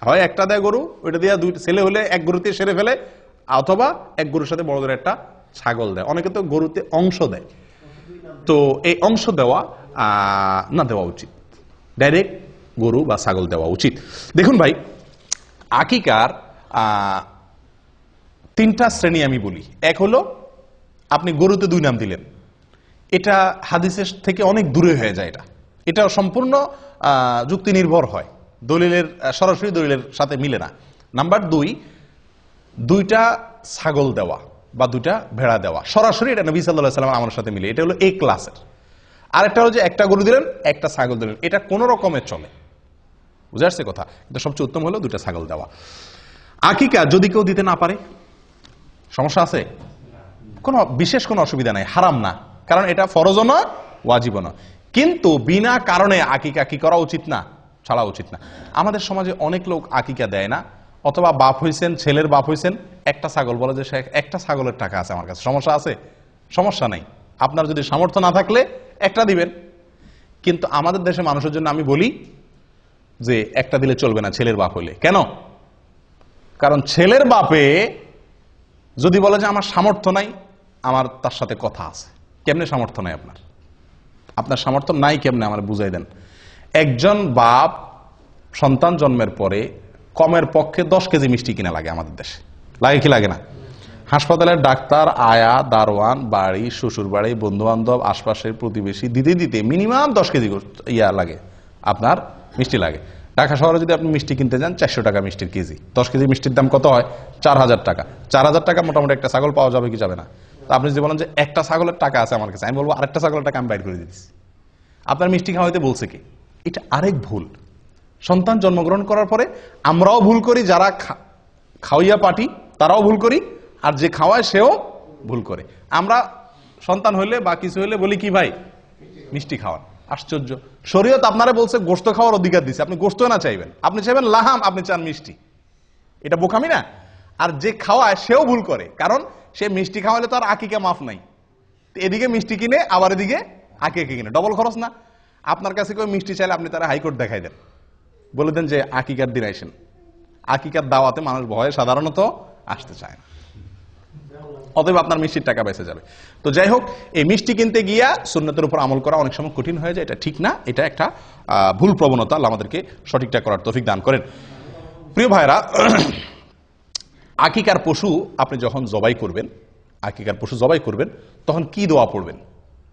হয় একটা দেয় গরু, ওইটা দিয়ে 2 ছেলে হলে এক গরুতে সেরে ফেলে, অথবা এক গরুর সাথে বড় ধরে একটা ছাগল দেয়। অনেকে তো গরুতে অংশ দেয়, তো এই অংশ দেওয়া না দেওয়া উচিত, ডাইরেক্ট গরু বা ছাগল দেওয়া উচিত। দেখুন ভাই, আকিকার 3টা শ্রেণী আমি বলি। এক হলো আপনি গরুতে 2 নাম দিলেন, এটা হাদিসের থেকে অনেক দূরে হয়ে যায়। এটা সম্পূর্ণ যুক্তি নির্ভর হয়, দলিলের সরাসরি দলিলের সাথে মিলে না। নাম্বার 2, 2টা ছাগল দেওয়া বা 2টা ভেড়া দেওয়া সরাসরি, এটা নবী সাল্লাল্লাহু আলাইহি ওয়াসাল্লাম আমার সাথে মিলে, এটা হলো এই ক্লাসের। আরেকটা হলো যে একটা গরু দিলেন, একটা ছাগল দিলেন, এটা কোন রকমের চলে, বুঝে আসছে কথা? কিন্তু সবচেয়ে উত্তম হলো 2টা ছাগল দেওয়া। আকিকা যদি কেউ দিতে না পারে, সমস্যা আছে? কোনো বিশেষ কোনো অসুবিধা নাই, হারাম না, কারণ এটা ফরজও নয়, ওয়াজিবও নয়। কিন্তু বিনা কারণে আকিকা কি করা উচিত না? ছাড়া উচিত না। আমাদের সমাজে অনেক লোক আকিকা দেয় না, অথবা বাপ হইছেন, ছেলের বাপ হইছেন, একটা ছাগল বলে যে একটা ছাগলের টাকা আছে আমার কাছে, সমস্যা আছে? সমস্যা নাই, আপনার যদি সামর্থ্য না থাকলে একটা দিবেন। কিন্তু আমাদের দেশে মানুষের জন্য আমি বলি যে একটা দিলে চলবে না ছেলের বাপ হইলে। কেন? কারণ ছেলের বাপে যদি বলে যে আমার সামর্থ্য নাই, আমার তার সাথে কথা আছে। কেমনে সামর্থ্য নাই আপনার? আপনার সামর্থ্য নাই কেমনে আমার বুঝাই দেন। একজন বাপ সন্তান জন্মের পরে কমের পক্ষে 10 কেজি মিষ্টি কিনা লাগে আমাদের দেশে, লাগে কি লাগে না? হাসপাতালের ডাক্তার, আয়া, দারোয়ান, বাড়ি, শ্বশুর বাড়ি, বন্ধু বান্ধব, আশপাশের প্রতিবেশী দিতে দিতে মিনিমাম 10 কেজি লাগে, আপনার মিষ্টি লাগে। ঢাকা শহরে যদি আপনি মিষ্টি কিনতে যান, 400 টাকা মিষ্টির কেজি। 10 কেজি মিষ্টির দাম কত হয়? 4000 টাকা। 4000 টাকা মোটামুটি একটা ছাগল পাওয়া যাবে কি যাবে না? তো আপনি যদি বলেন যে একটা ছাগলের টাকা আছে আমার কাছে, আমি বলবো আরেকটা ছাগলের টাকা আমি বাইর করে দিচ্ছি। আপনার মিষ্টি খাওয়াইতে বলছে কি? এটা আরেক ভুল। সন্তান জন্মগ্রহণ করার পরে আমরাও ভুল করি, যারা খাওয়াইয়া পাটি তারাও ভুল করি, আর যে খাওয়ায় সেও ভুল করে। আমরা সন্তান হইলে বা কিছু হইলে বলি কি ভাই, মিষ্টি খাওয়ান। আশ্চর্য, শরীয়ত আপনারা বলছে গোশত খাওয়ার অধিকার দিচ্ছে, আপনি গোশত না চাইবেন, আপনি চাইবেন লাহাম, আপনি চান মিষ্টি। এটা বোকামি না? আর যে খাওয়ায় সেও ভুল করে, কারণ সে মিষ্টি খাওয়ালে তো আর আকিকা মাফ নাই। এদিকে মিষ্টি কিনে আবার এদিকে আকিকা কিনে, ডবল খরচ না? আপনার কাছে কেউ মিষ্টি চাইলে আপনি তারা হাইকোর্ট দেখাই দেন, বলে দেন যে আকিকার দিন আইসেন। আকিকার দাওয়াতে মানুষ ভয়ে সাধারণত আসতে চায় না, অতএব আপনার মিষ্টির টাকা বেঁচে যাবে। তো যাই হোক, এই মিষ্টি কিনতে গিয়া সুন্নতের উপর আমল করা অনেক সময় কঠিন হয়ে যায়, এটা ঠিক না, এটা একটা ভুল প্রবণতা। আল্লাহ আমাদেরকে সঠিকটা করার তৌফিক দান করেন। প্রিয় ভাইরা, আকিকার পশু আপনি যখন জবাই করবেন, আকিকার পশু জবাই করবেন, তখন কি দোয়া পড়বেন?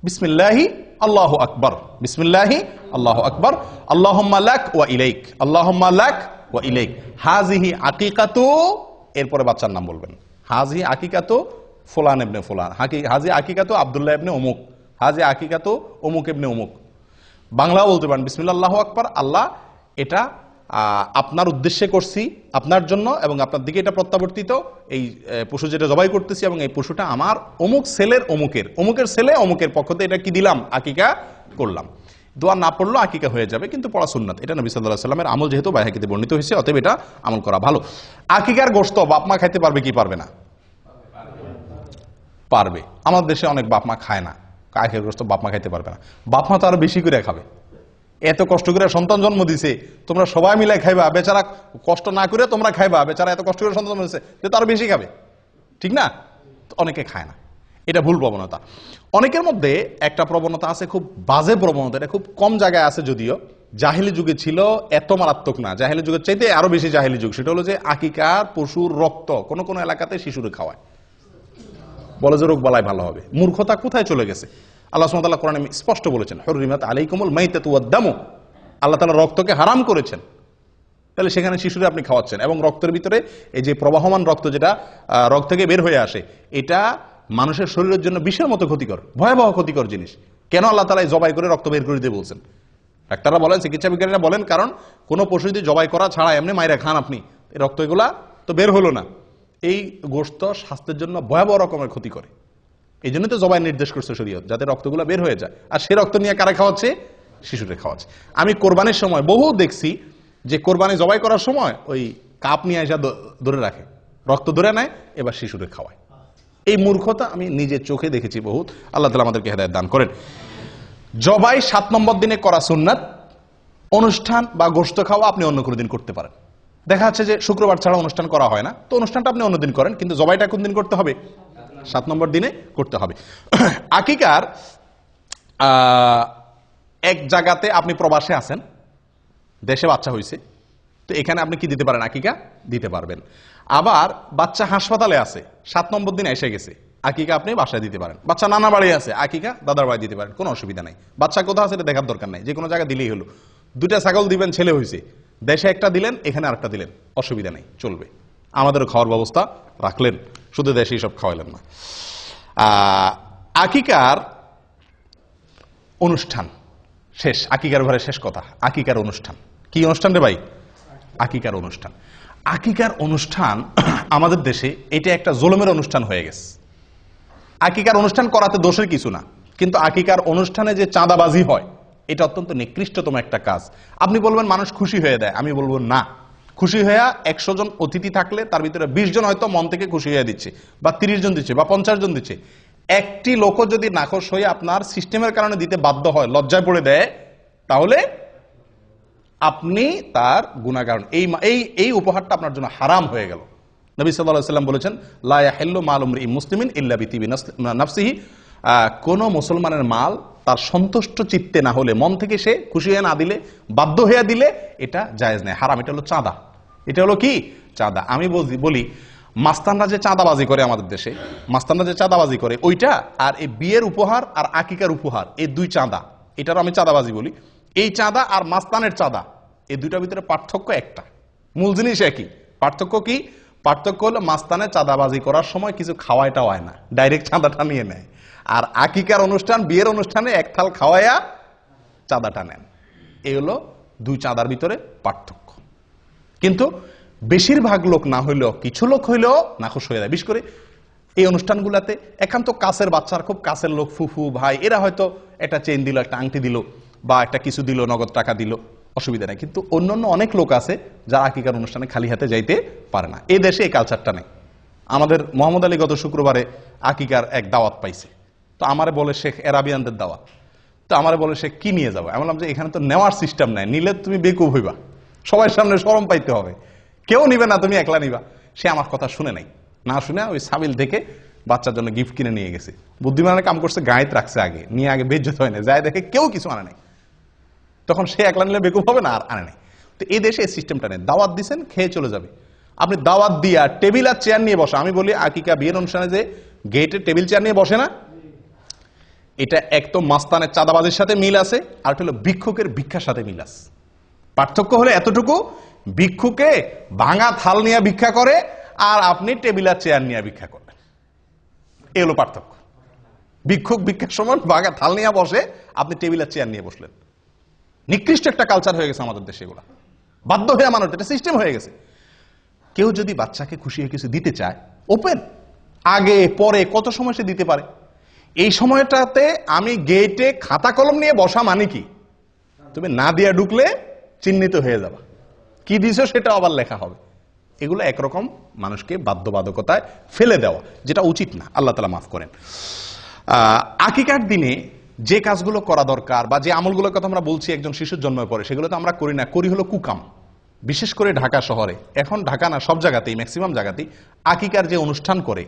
বিসমিল্লাহি আল্লাহু আকবার, বিসমিল্লাহি আল্লাহু আকবার, আল্লাহুম্মা লাক ওয়া ইলাইক, আল্লাহুম্মা লাক ওয়া ইলাইক, হাযিহি আকিকাতু, এরপরে বাচ্চার নাম বলবেন। হাযিহি আকিকাতু ফুলান ইবনে ফুলান, হাযিহি আকিকাতু আব্দুল্লাহ ইবনে অমুক, হাযিহি আকিকাতু অমুক ইবনে অমুক। বাংলাও বলতে পারেন বিসমিল্লাহ আল্লাহু আকবার, আল্লাহ এটা আপনার উদ্দেশ্যে করছি, আপনার জন্য, এবং আপনার দিকে এটা প্রত্যাবর্তিত, এই পশু যেটা জবাই করতেছি, এবং এই পশুটা আমার অমুক ছেলের অমুকের ছেলে অমুকের পক্ষ থেকে এটা কি দিলাম, আকিকা করলাম। দোয়া না পড়লেও আকিকা হয়ে যাবে, কিন্তু পড়া সুন্নাত। এটা নবী সাল্লাল্লাহু আলাইহি ওয়াসাল্লামের আমল, যেহেতু বাইহাকিতে বর্ণিত হয়েছে, অতএব এটা আমল করা ভালো। আকিকার গোশত বাপ মা খাইতে পারবে কি পারবে না? পারবে। আমাদের দেশে অনেক বাপ মা খায় না, আকিকার গোশত বাপ মা খাইতে পারবে না। বাপ মা তো আরো বেশি করে খাবে, এত কষ্ট করে সন্তান জন্ম দিছে, তোমরা সবাই মিলে খাইবা, বেচারা কষ্ট না করে তোমরা খাইবা, বেচারা এত কষ্ট করে সন্তান জন্ম দিছে, তো আরো বেশি খাবে, ঠিক না? অনেকে খায় না, এটা ভুল প্রবণতা। অনেকের মধ্যে একটা প্রবণতা আছে, খুব বাজে প্রবণতা, এটা খুব কম জায়গায় আছে যদিও, জাহেলি যুগে ছিল, এত মারাত্মক না, জাহেলি যুগের চাইতে আরো বেশি জাহেলি যুগ। সেটা হলো যে আকিকার পশুর রক্ত কোন কোন এলাকাতে শিশুরে খাওয়ায়, বলে যে রোগ বালাই ভালো হবে। মূর্খতা কোথায় চলে গেছে? আল্লাহ সুবহানাহু ওয়া তাআলা কোরআনে স্পষ্ট বলেছেন, হুররিমাত আলাইকুমুল মাইতাতু ওয়াদ-দামু, আল্লাহ তাআলা রক্তকে হারাম করেছেন। তাহলে সেখানে শিশুরে আপনি খাওয়াচ্ছেন, এবং রক্তের ভিতরে এই যে প্রবাহমান রক্ত, যেটা রক্ত থেকে বের হয়ে আসে, এটা মানুষের শরীরের জন্য বিষের মতো ক্ষতিকর, ভয়াবহ ক্ষতিকর জিনিস। কেন আল্লাহ তাআলা জবাই করে রক্ত বের করে দিতে বলছেন? ডাক্তাররা বলেন, চিকিৎসা বিজ্ঞানীরা বলেন, কারণ কোন পশু যদি জবাই করা ছাড়া এমনি মাইরা খান আপনি, এই রক্ত এগুলা তো বের হলো না, এই গোশত স্বাস্থ্যের জন্য ভয়াবহ রকমের ক্ষতি করে। এই জন্য তো জবাই নির্দেশ করছে শরীয়ত, যাতে রক্তগুলো বের হয়ে যায়। আর সে রক্ত নিয়ে কারা খাওয়াচ্ছে? শিশুদের খাওয়াচ্ছে। আমি কোরবানির সময় বহু দেখছি যে কোরবানি জবাই করার সময় ওই কাপ নিয়ে এসে ধরে রাখে, রক্ত ধরে নেয়, এবার শিশুদের খাওয়ায়। এই মূর্খতা আমি নিজের চোখে দেখেছি বহুত। আল্লাহ তাআলা আমাদেরকে হেদায়েত দান করেন। জবাই 7 নম্বর দিনে করা সুন্নাত। অনুষ্ঠান বা গোশত খাওয়া আপনি অন্য কোনো দিন করতে পারেন। দেখা যাচ্ছে যে শুক্রবার ছাড়া অনুষ্ঠান করা হয় না, তো অনুষ্ঠানটা আপনি অন্যদিন করেন, কিন্তু জবাইটা কোন দিন করতে হবে? 7 নম্বর দিনে করতে হবে। আকিকার এক জায়গাতে আপনি প্রবাসে আছেন, দেশে বাচ্চা হয়েছে, তো এখানে আপনি কি দিতে পারেন? আকিকা দিতে পারবেন। আবার বাচ্চা হাসপাতালে আছে, 7 নম্বর দিন এসে গেছে, আকিকা আপনি বাসায় দিতে পারেন। বাচ্চা নানা বাড়ি আছে, আকিকা দাদার বাড়ি দিতে পারেন, কোনো অসুবিধা নাই। বাচ্চা কোথাও আছে এটা দেখার দরকার নাই, যে কোনো জায়গায় দিলেই হলো। 2টা ছাগল দিবেন, ছেলে হয়েছে, দেশে একটা দিলেন, এখানে আরেকটা দিলেন, অসুবিধা নেই, চলবে। আমাদেরও খাওয়ার ব্যবস্থা রাখলেন, শুধু দেশেই সব খাওয়াইলেন না। আকিকার অনুষ্ঠান শেষ, আকিকার ঘরে শেষ কথা, আকিকার অনুষ্ঠান। কি অনুষ্ঠান রে ভাই? আকিকার অনুষ্ঠান। আকিকার অনুষ্ঠান আমাদের দেশে এটা একটা জুলুমের অনুষ্ঠান হয়ে গেছে। আকিকার অনুষ্ঠান করাতে দোষের কিছু না, কিন্তু আকিকার অনুষ্ঠানে যে চাঁদাবাজি হয়, এটা অত্যন্ত নিকৃষ্টতম একটা কাজ। আপনি বলবেন মানুষ খুশি হয়ে দেয়, আমি বলবো না। খুশি হয়ে 100 জন অতিথি থাকলে তার ভিতরে 20 জন হয়তো মন থেকে খুশি হয়ে দিচ্ছে, বা 30 জন দিচ্ছে, বা 50 জন দিচ্ছে। একটি লোকও যদি নাখোশ হয়ে আপনার সিস্টেমের কারণে দিতে বাধ্য হয়, লজ্জায় পড়ে দেয়, তাহলে আপনি তার গুনাহগার। এই উপহারটা আপনার জন্য হারাম হয়ে গেল। নবী সাল্লাল্লাহু আলাইহি ওয়াসাল্লাম বলেছেন, লা ইয়াহিল্লু মালু ইমরিইন মুসলিমিন ইল্লা বিতিবি নাফসিহি। কোন মুসলমানের মাল তার সন্তুষ্ট চিত্তে না হলে, মন থেকে সে খুশি হয়ে না দিলে, বাধ্য হয়ে দিলে, এটা জায়েজ নেই, হারাম। এটা হলো চাঁদা। এটা হলো কি? চাঁদা। আমি বলি মাস্তানরা যে চাঁদাবাজি করে আমাদের দেশে, মাস্তানরা যে চাঁদাবাজি করে, ওইটা আর এই বিয়ের উপহার আর আকিকার উপহার, এই 2 চাঁদা, এটারও আমি চাঁদাবাজি বলি। এই চাঁদা আর মাস্তানের চাঁদা, এই দুইটার ভিতরে পার্থক্য একটা, মূল জিনিস একই। পার্থক্য কি? পার্থক্য হলো মাস্তানে চাঁদাবাজি করার সময় কিছু খাওয়াইটা হয় না, ডাইরেক্ট চাঁদাটা নিয়ে নেয়। আর আকিকার অনুষ্ঠান, বিয়ের অনুষ্ঠানে এক থাল খাওয়াইয়া চাঁদাটা নেন। এই হলো 2 চাঁদার ভিতরে পার্থক্য। কিন্তু বেশিরভাগ লোক না হইলেও, কিছু লোক হইলেও নাখোশ হয়ে যায়। বিশেষ করে এই অনুষ্ঠানগুলোতে একান্ত কাছের বাচ্চার, খুব কাছের লোক, ফুফু ভাই, এরা হয়তো একটা চেইন দিল, একটা আংটি দিল, বা একটা কিছু দিল, নগদ টাকা দিল, অসুবিধা নেই। কিন্তু অন্যান্য অনেক লোক আছে যারা আকিকার অনুষ্ঠানে খালি হাতে যাইতে পারে না। এই দেশে এই কালচারটা নেই। আমাদের মোহাম্মদ আলী গত শুক্রবারে আকিকার এক দাওয়াত পাইছে, তো আমারে বলে শেখ এরাবিয়ানদের দাওয়াত, তো আমারে বলে শেখ কি নিয়ে যাবো? আমি বললাম যে এখানে তো নেওয়ার সিস্টেম নাই, নিলে তুমি বেকুব হইবা, সবার সামনে শরম পাইতে হবে, কেউ নিবে না, তুমি একলা নিবা। সে আমার কথা শুনে নাই, না শুনে ওই সাবিল থেকে বাচ্চার জন্য গিফট কিনে নিয়ে গেছে। বুদ্ধিমানের কাম করছে, গায়েত রাখছে আগে, নিয়ে আগে বেজ্জত হয় না, যায় দেখে কেউ কিছু আনে নাই, তখন সে একলা নিলে বেকুব হবে না, আর আনে নাই। তো এই দেশে এই সিস্টেমটা নেই। দাওয়াত দিচ্ছেন, খেয়ে চলে যাবে। আপনি দাওয়াত দিয়া টেবিল আর চেয়ার নিয়ে বসা, আমি বলি আকিকা বিয়ের অনুষ্ঠানে যে গেটে টেবিল চেয়ার নিয়ে বসে না, এটা এক তো মাস্তানের চাঁদাবাজির সাথে মিল আছে, আর হলো ভিক্ষুকের ভিক্ষার সাথে মিল আছে। পার্থক্য হলো এতটুকু, ভিক্ষুকে ভাঙা থাল নিয়ে ভিক্ষা করে, আর আপনি টেবিল আর চেয়ার নিয়ে ভিক্ষা করেন, এই হলো পার্থক্য। ভিক্ষুক ভিক্ষার সময় ভাঙা থাল নিয়ে বসে, আপনি টেবিল আর চেয়ার নিয়ে বসলেন। নিকৃষ্ট একটা কালচার হয়ে গেছে আমাদের দেশে এগুলা, বাধ্য হয়ে মানুষ, এটা সিস্টেম হয়ে গেছে। কেউ যদি বাচ্চাকে খুশি হয়ে কিছু দিতে চায়, ওপেন, আগে পরে কত সময় সে দিতে পারে। এই সময়টাতে আমি গেটে খাতা কলম নিয়ে বসা মানে কি, তুমি না দিয়া ঢুকলে চিহ্নিত হয়ে যাবা, কি দিছো সেটা আবার লেখা হবে। এগুলো একরকম মানুষকে বাধ্যবাধকতায় ফেলে দেওয়া, যেটা উচিত না। আল্লাহ তাআলা মাফ করেন। আকিকার দিনে যে কাজগুলো করা দরকার, বা যে আমলগুলোর কথা আমরা বলছি একজন শিশুর জন্মের পরে, সেগুলো তো আমরা করি না, করি হলো কুকাম। বিশেষ করে ঢাকা শহরে, এখন ঢাকা না সব জায়গাতেই, ম্যাক্সিমাম জায়গাতেই আকিকার যে অনুষ্ঠান করে,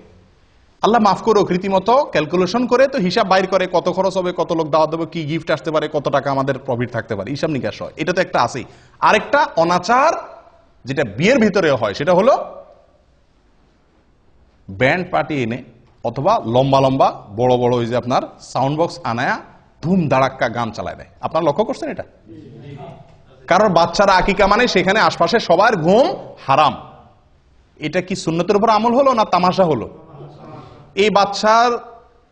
আল্লাহ মাফ করুক, রীতিমতো ক্যালকুলেশন করে তো হিসাব বাইর করে, কত খরচ হবে, কত লোক দাওয়াত দেবো, কি গিফট আসতে পারে, কত টাকা আমাদের প্রফিট থাকতে পারে, হিসাব নিকাশ হয়। এটা তো একটা আছেই। আরেকটা অনাচার যেটা বিয়ের ভিতরে হয়, সেটা হলো ব্যান্ড পার্টি এনে, অথবা লম্বা লম্বা বড় বড় ওই যে আপনার সাউন্ড বক্স আনায়া ধুম ধাড়াক্কা গান চালায় দেয়। আপনারা লক্ষ্য করছেন এটা? কারণ বাচ্চারা আকিকা মানে সেখানে আশপাশে সবার ঘুম হারাম। এটা কি সুন্নতের উপর আমল হলো না তামাশা হলো? এই বাচ্চার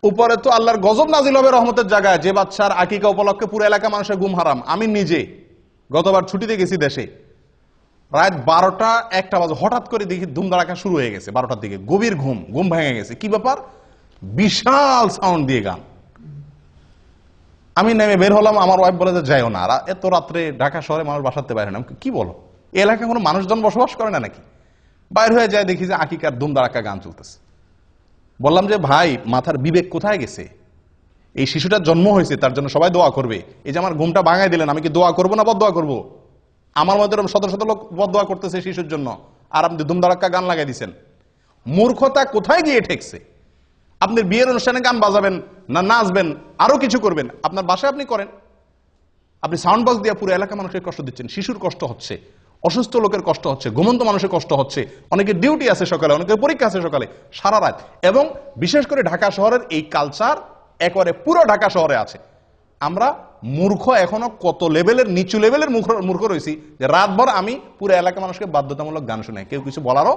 উপরে তো আল্লাহর গজব নাজিল হবে রহমতের জায়গায়, যে বাচ্চার আকিকা উপলক্ষে পুরো এলাকা মানুষের ঘুম হারাম। আমি নিজে গতবার ছুটিতে গেছি দেশে, রাত 12টা-1টা বাজে হঠাৎ করে দেখি ধুমধাড়াকা শুরু হয়ে গেছে 12টার দিকে, গভীর ঘুম ভেঙে গেছে। কি ব্যাপার? বিশাল সাউন্ড দিয়ে গান। আমি নেমে বের হলাম, আমার ওয়াইফ বলে যে যাইও না, এত রাত্রে ঢাকা শহরে মানুষ বাসাতে বাইরে না। কি বলো, এই এলাকায় কোনো মানুষজন বসবাস করে না নাকি? বাইর হয়ে যায়, দেখি যে আকিকার ধুমধাড়াকা গান চলতেছে। বললাম যে ভাই, মাথার বিবেক কোথায় গেছে? এই শিশুটার জন্ম হয়েছে, তার জন্য সবাই দোয়া করবে। এই যে আমার ঘুমটা ভাঙাই দিলেন, আমি কি দোয়া করবো না বদদোয়া করবো? আমার মধ্যে শত শত লোক বদদোয়া করতেছে শিশুর জন্য, আর আপনি ধুমধাড়াক্কা গান লাগাই দিচ্ছেন। মূর্খতা কোথায় গিয়ে ঠেকছে? আপনি বিয়ের অনুষ্ঠানে গান বাজাবেন না, নাচবেন, আরো কিছু করবেন, আপনার বাসায় আপনি করেন। আপনি সাউন্ড বক্স দিয়ে পুরো এলাকা মানুষের কষ্ট দিচ্ছেন। শিশুর কষ্ট হচ্ছে, অসুস্থ লোকের কষ্ট হচ্ছে, ঘুমন্ত মানুষের কষ্ট হচ্ছে, অনেকের ডিউটি আছে সকালে, অনেকের পরীক্ষা আছে সকালে, সারা রাত। এবং বিশেষ করে ঢাকা শহরের এই কালচার একেবারে পুরো ঢাকা শহরে আছে। আমরা মূর্খ, এখনো কত লেভেলের নিচু লেভেলের মূর্খ রয়েছি যে রাতভর আমি পুরো এলাকা মানুষকে বাধ্যতামূলক গান শুনাই, কেউ কিছু বলারও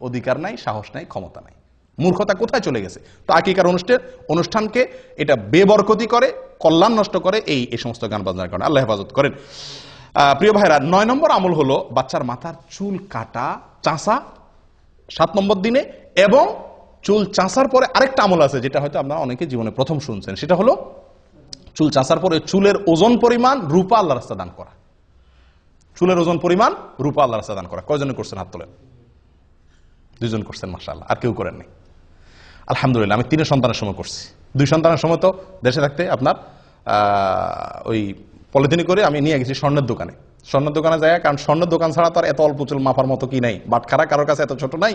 অধিকার নাই, সাহস নাই, ক্ষমতা নাই। মূর্খতা কোথায় চলে গেছে? তো আকিকার অনুষ্ঠানকে এটা বেবরকতি করে, কল্যাণ নষ্ট করে এই সমস্ত গান বাজনার কারণে। আল্লাহ হেফাজত করেন। প্রিয় ভাইরা, 9 নম্বর আমল হলো বাচ্চার মাথার চুল কাটা, চাঁচা 7 নম্বর দিনে। এবং চুল চাঁচার পরে আরেকটা আমল আছে, যেটা হয়তো আপনারা অনেকে জীবনে প্রথম শুনছেন। সেটা হলো চুল চাঁচার পরে চুলের ওজন পরিমাণ রূপা আল্লাহর রাস্তায় দান করা। চুলের ওজন পরিমাণ রূপা আল্লাহর রাস্তায় দান করা। কয়জনে করছেন হাত তোলেন? 2 জন করছেন, মাশাআল্লাহ। আর কেউ করেন নাই? আলহামদুলিল্লাহ। আমি 3 সন্তানের সময় করছি। 2 সন্তানের সময় তো দেশে থাকতে আপনার ওই পলিথিনে করে আমি নিয়ে গেছি স্বর্ণের দোকানে যায়। কারণ স্বর্ণের দোকান ছাড়া তো আর এত অল্প চুল মাপার মতো কি নাই, বাটখারা কারোর কাছে এত ছোট নাই।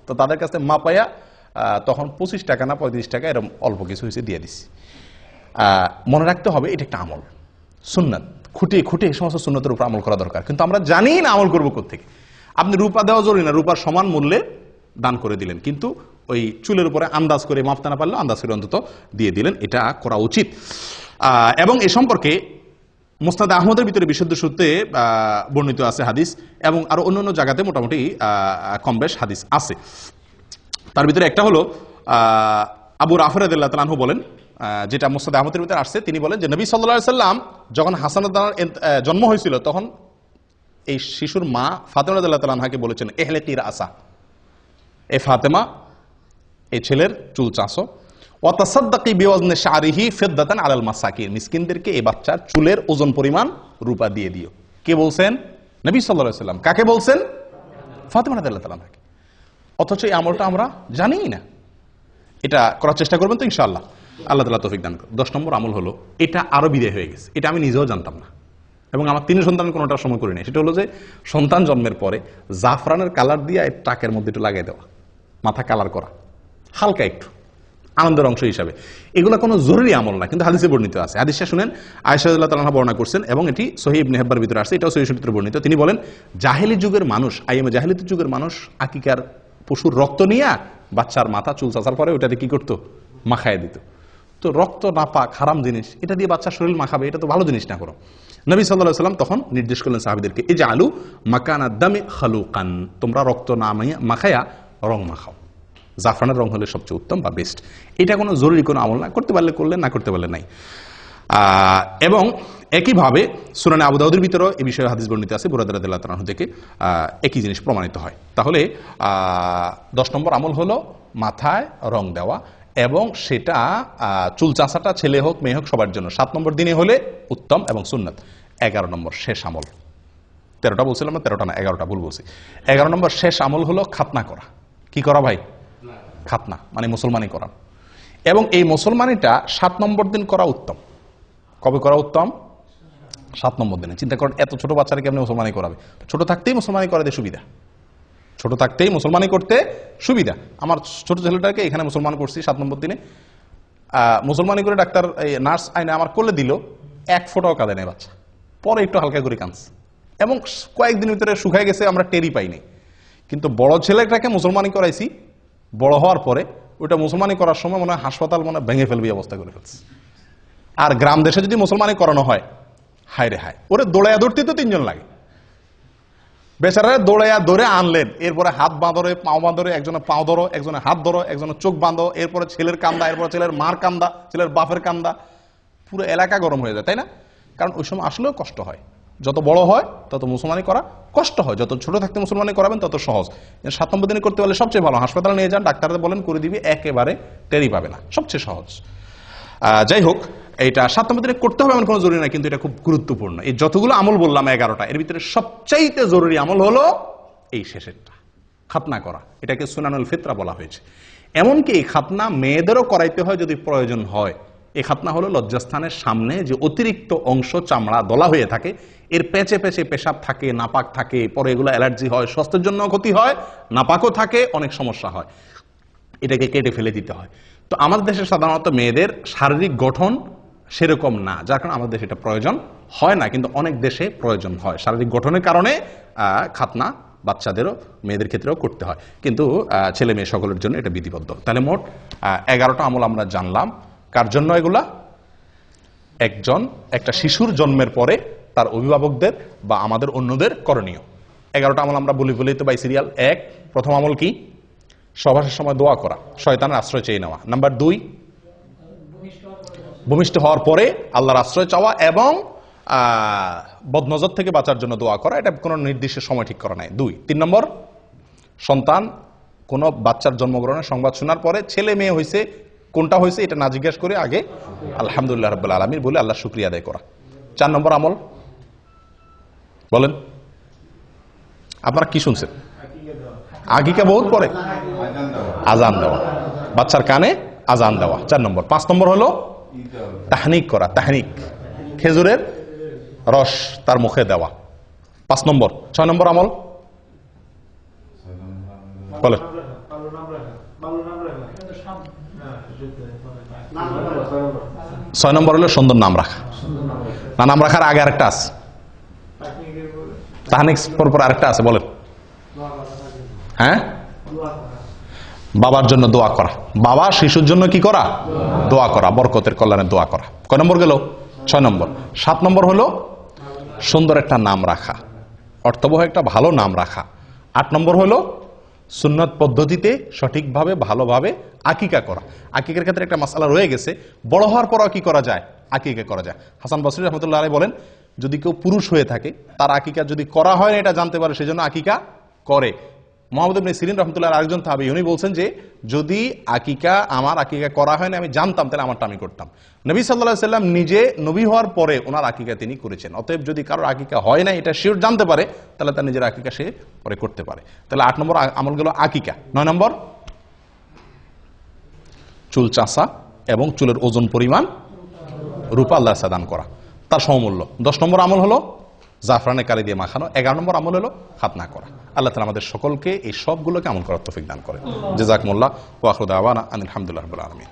তো তাদের কাছে মাপাইয়া তখন 25 টাকা না 35 টাকা এরকম অল্প কিছু হয়েছে দিয়ে দিছি। মনে রাখতে হবে এটা একটা আমল, সুন্নাত। খুঁটে এই সমস্ত সুন্নতের উপর আমল করা দরকার। কিন্তু আমরা জানি না আমল করবো কোত্থেকে। আপনি রূপা দেওয়া জরুরি না, রূপার সমান মূল্যে দান করে দিলেন, কিন্তু ওই চুলের উপরে আন্দাজ করে মাপতে না পারলেও আন্দাজ করে অন্তত দিয়ে দিলেন, এটা করা উচিত। এবং এ সম্পর্কে মুসনাদ আহমদের ভিতরে বিশুদ্ধ সূত্রে বর্ণিত আছে হাদিস, এবং আরো অন্যান্য জায়গাতে মোটামুটি কম বেশ হাদিস আছে। তার ভিতরে একটা হলো আবু রাফি রাদিয়াল্লাহু তাআলা আনহু বলেন, যেটা মুসনাদ আহমদের ভিতরে আসছে, তিনি বলেন যে নবী সাল্লাল্লাহু আলাইহি সাল্লাম যখন হাসান জন্ম হয়েছিল, তখন এই শিশুর মা ফাতেমা রাদিয়াল্লাহু তাআলা আনহাকে বলেছেন, ইহলিকি রাসা, এ ফাতেমা, এই ছেলের চুল চাঁচো, ওয়া তাসাদ্দাকি বিওয়াজনি শারিহি ফিদ্দাতান আলাল মাসাকিন, মিসকিনদেরকে এই বাচ্চার চুলের ওজন পরিমাণ রূপা দিয়ে দিও। কে বলছেন? নবী সাল্লাল্লাহু আলাইহি সাল্লাম। কাকে বলছেন? ফাতেমা রাদিয়াল্লাহু তাআলা আনহাকে। অথচ এই আমলটা আমরা জানিই না। এটা করার চেষ্টা করবেন তো ইনশাআল্লাহ, আল্লাহ তাআলা তৌফিক দান করুন। 10 নম্বর আমল হলো, এটা আরো বিদায় হয়ে গেছে, এটা আমি নিজেও জানতাম না, এবং আমার 3 সন্তান কোনোটার সময় করি নাই। সেটা হলো যে সন্তান জন্মের পরে জাফরানের কালার দিয়ে টাকের মধ্যে একটু লাগাই দেওয়া, মাথা কালার করা, হালকা একটু আনন্দের অংশ হিসাবে। এগুলো কোনো জরুরি আমল না, কিন্তু হাদিসে বর্ণিত আছে। হাদিসটা শুনেন, আয়েশা রাদিয়াল্লাহু তাআলা আনহা বর্ণনা করছেন, এবং এটি সহিহ ইবনে হিব্বানের ভিতরে আছে, এটাও সহিহ সূত্রে বর্ণিত। তিনি বলেন, জাহেলি যুগের মানুষ, জাহেলিয়াতের যুগের মানুষ আকিকার পশুর রক্ত নিয়ে বাচ্চার মাথা চুল চাচার পরে ওটাতে কি করতো? মাখায় দিত। তো রক্ত নাপাক, হারাম জিনিস, এটা দিয়ে বাচ্চার শরীর মাখাবে, এটা তো ভালো জিনিস না করো। নবী সাল্লাল্লাহু আলাইহি ওয়াসাল্লাম তখন নির্দেশ করলেন সাহাবীদেরকে, ইজআলু মাকানাদ দামি খালুকান, তোমরা রক্ত না মাখায়া রং মাখাও। জাফরানের রং হলে সবচেয়ে উত্তম বা বেস্ট। এটা কোনো জরুরি কোনো আমল না, করতে পারলে করলেন, না করতে পারলে নাই। এবং একইভাবে সুনানে আবু দাউদের ভিতরেও এই বিষয়ে হাদিস বর্ণিত আছে, বুরায়দা রাদিয়াল্লাহু তাআলা আনহু থেকে একই জিনিস প্রমাণিত হয়। তাহলে 10 নম্বর আমল হলো মাথায় রং দেওয়া, এবং সেটা চুল চাঁচাটা ছেলে হোক মেয়ে হোক সবার জন্য 7 নম্বর দিনে হলে উত্তম এবং সুন্নাত। 11 নম্বর শেষ আমল, 13টা বলছিলাম না, 13টা না 11টা ভুল বলছি। 11 নম্বর শেষ আমল হলো খাতনা করা। কি করা ভাই? খাতনা মানে মুসলমানি করা। এবং এই মুসলমানিটা 7 নম্বর দিন করা উত্তম। কবে করা উত্তম? 7 নম্বর দিনে। চিন্তা করেন, এত ছোট বাচ্চারা কেমনি মুসলমানি করাবে? ছোট থাকতেই মুসলমানি করাতে সুবিধা, ছোট থাকতেই মুসলমানি করতে সুবিধা। আমার ছোট ছেলেটাকে এখানে মুসলমান করছি 7 নম্বর দিনে। মুসলমানি করে ডাক্তার নার্স আইনে আমার কোলে দিল, 1 ফোঁটাও কাঁদে নেই বাচ্চা। পরে একটু হালকা করে কাঁদছে, এবং কয়েকদিন ভিতরে শুকায় গেছে, আমরা টেরই পাইনি। কিন্তু বড় ছেলেটাকে মুসলমানি করাইছি, বড় হওয়ার পরে ওইটা মুসলমানি করার সময় মনে হয় হাসপাতাল মনে ভেঙে ফেলবি অবস্থা করে ফেলছে। আর গ্রাম দেশে যদি মুসলমানি করানো হয়, হায় রে হায়, ওরে দৌড়ায় ধরতে তো 3 জন লাগে। বেচারা দৌড়াইয়া ধরে আনলেন, এরপরে হাত বাঁধরে, পাও বাঁধরে, একজনের পাও ধরো, একজনের হাত ধরো, একজনের চোখ বাঁধো, এরপরে ছেলের কান্দা, এরপরে ছেলের মার কান্দা, ছেলের বাপের কান্দা, পুরো এলাকা গরম হয়ে যায়, তাই না? কারণ ওই সময় আসলেও কষ্ট হয়। যত বড় হয় তত মুসলমানি করা কষ্ট হয়, যত ছোট থাকতে মুসলমানি করাবেন তত সহজ। 7 নম্বর দিনে করতে পারলে সবচেয়ে ভালো। হাসপাতালে নিয়ে যান, ডাক্তারদের বলেন করে দিবি, একেবারে টেরি পাবে না, সবচেয়ে সহজ। যাই হোক, এটা 7 নম্বর দিনে করতে হবে এমন কোনো জরুরি না, কিন্তু এটা খুব গুরুত্বপূর্ণ। এই যতগুলো আমল বললাম 11টা, এর ভিতরে সবচাইতে জরুরি আমল হলো এই শেষেরটা, খাতনা করা। এটাকে সুনানুল ফিতরা বলা হয়েছে। এমনকি এই খাতনা মেয়েদেরও করাইতে হয় যদি প্রয়োজন হয়। এই খাতনা হলো লজ্জাস্থানের সামনে যে অতিরিক্ত অংশ চামড়া দলা হয়ে থাকে, এর পেঁচে পেঁচে পেশাব থাকে, নাপাক থাকে, পরে এগুলো অ্যালার্জি হয়, স্বাস্থ্যের জন্য ক্ষতি হয়, নাপাকও থাকে, অনেক সমস্যা হয়, এটাকে কেটে ফেলে দিতে হয়। তো আমাদের দেশে সাধারণত মেয়েদের শারীরিক গঠন সেরকম না, যার কারণে আমাদের দেশে এটা প্রয়োজন হয় না, কিন্তু অনেক দেশে প্রয়োজন হয়। শারীরিক গঠনের কারণে খাতনা বাচ্চাদেরও, মেয়েদের ক্ষেত্রেও করতে হয়, কিন্তু ছেলে মেয়ে সকলের জন্য এটা বিধিবদ্ধ। তাহলে মোট 11টা আমল আমরা জানলাম। কার জন্য এগুলা? একটা শিশুর জন্মের পরে তার অভিভাবকদের বা আমাদের অন্যদের করণীয় 11টা আমল আমরা বলেই তো বাই সিরিয়াল। 1, প্রথম আমল কি? সহবাসের সময় দোয়া করা, শয়তানের আশ্রয় চেয়ে নেওয়া। নাম্বার 2, ভূমিষ্ঠ হওয়ার পরে আল্লাহর আশ্রয় চাওয়া এবং বদনজর থেকে বাঁচার জন্য দোয়া করা। এটা কোনো নির্দিষ্ট সময় ঠিক করা নাই। 2, 3 নম্বর, সন্তান কোনো বাচ্চার জন্মগ্রহণের সংবাদ শোনার পরে ছেলে মেয়ে হয়েছে, কোনটা হয়েছে এটা না জিজ্ঞেস করে আগে আলহামদুলিল্লাহ রাব্বুল আলামিন বলে আল্লাহ শুকরিয়া আদায় করা। 4 নম্বর আমল বলেন, আপনারা কি শুনছেন? আকিকা বহুত পরে আজান দেওয়া, বাচ্চার কানে আজান দেওয়া 4 নম্বর। 5 নম্বর হলো তাহনিক করা, তাহনিক, খেজুরের রস তার মুখে দেওয়া 5 নম্বর। 6 নম্বর আমল বলেন। 6 নম্বর হলো সুন্দর নাম রাখা। না, নাম রাখার আগে আরেকটা আছে, তাহনিক পর আরেকটা আছে, বলেন। হ্যাঁ, বাবার জন্য দোয়া করা, বাবা শিশুর জন্য কি করা? দোয়া করা, বরকতের কল্যাণে দোয়া করা। কয় নম্বর গেল? 6 নম্বর। 7 নম্বর হলো সুন্দর একটা নাম রাখা, অর্থবহ একটা ভালো নাম রাখা। 8 নম্বর হলো সুন্নত পদ্ধতিতে সঠিকভাবে ভালোভাবে আকিকা করা। আকিকার ক্ষেত্রে একটা মাসআলা রয়ে গেছে, বড় হওয়ার পরও কি করা যায়? আকিকা করা যায়। হাসান বসরি রহমতুল্লাহ আলাইহি বলেন, যদি কেউ পুরুষ হয়ে থাকে তার আকিকা যদি করা হয় না এটা জানতে পারে, সেজন্য আকিকা করে। মুহাম্মদ ইবনে সিরিন রহমতুল্লাহ আরেকজন তাহাবী, উনি বলছেন যে যদি আমার আকিকা করা হয় না আমি জানতাম, তাহলে আমারটা আমি করতাম। নবী সাল্লাল্লাহু আলাইহি সাল্লাম নিজে নবী হওয়ার পরে ওনার আকিকা তিনি করেছেন। অতএব যদি কারোর আকিকা হয় না এটা শিওর জানতে পারে, তাহলে তার নিজের আকিকা সে পরে করতে পারে। তাহলে 8 নম্বর আমল গেল আকিকা। 9 নম্বর চুল চাষা এবং চুলের ওজন পরিমাণ রূপা আল্লাহ দান করা, তার সমমূল্য। 10 নম্বর আমল হলো জাফরানে কালি দিয়ে মাখানো। 11 নম্বর আমল হলো খাতনা করা। আল্লাহ তাআলা আমাদের সকলকে এই সবগুলোকে আমল করার তৌফিক দান করে। জাযাকুমুল্লাহ ওয়া আখিরু দাওয়ানা আনিল হামদুলিল্লাহি রাব্বিল আলামিন।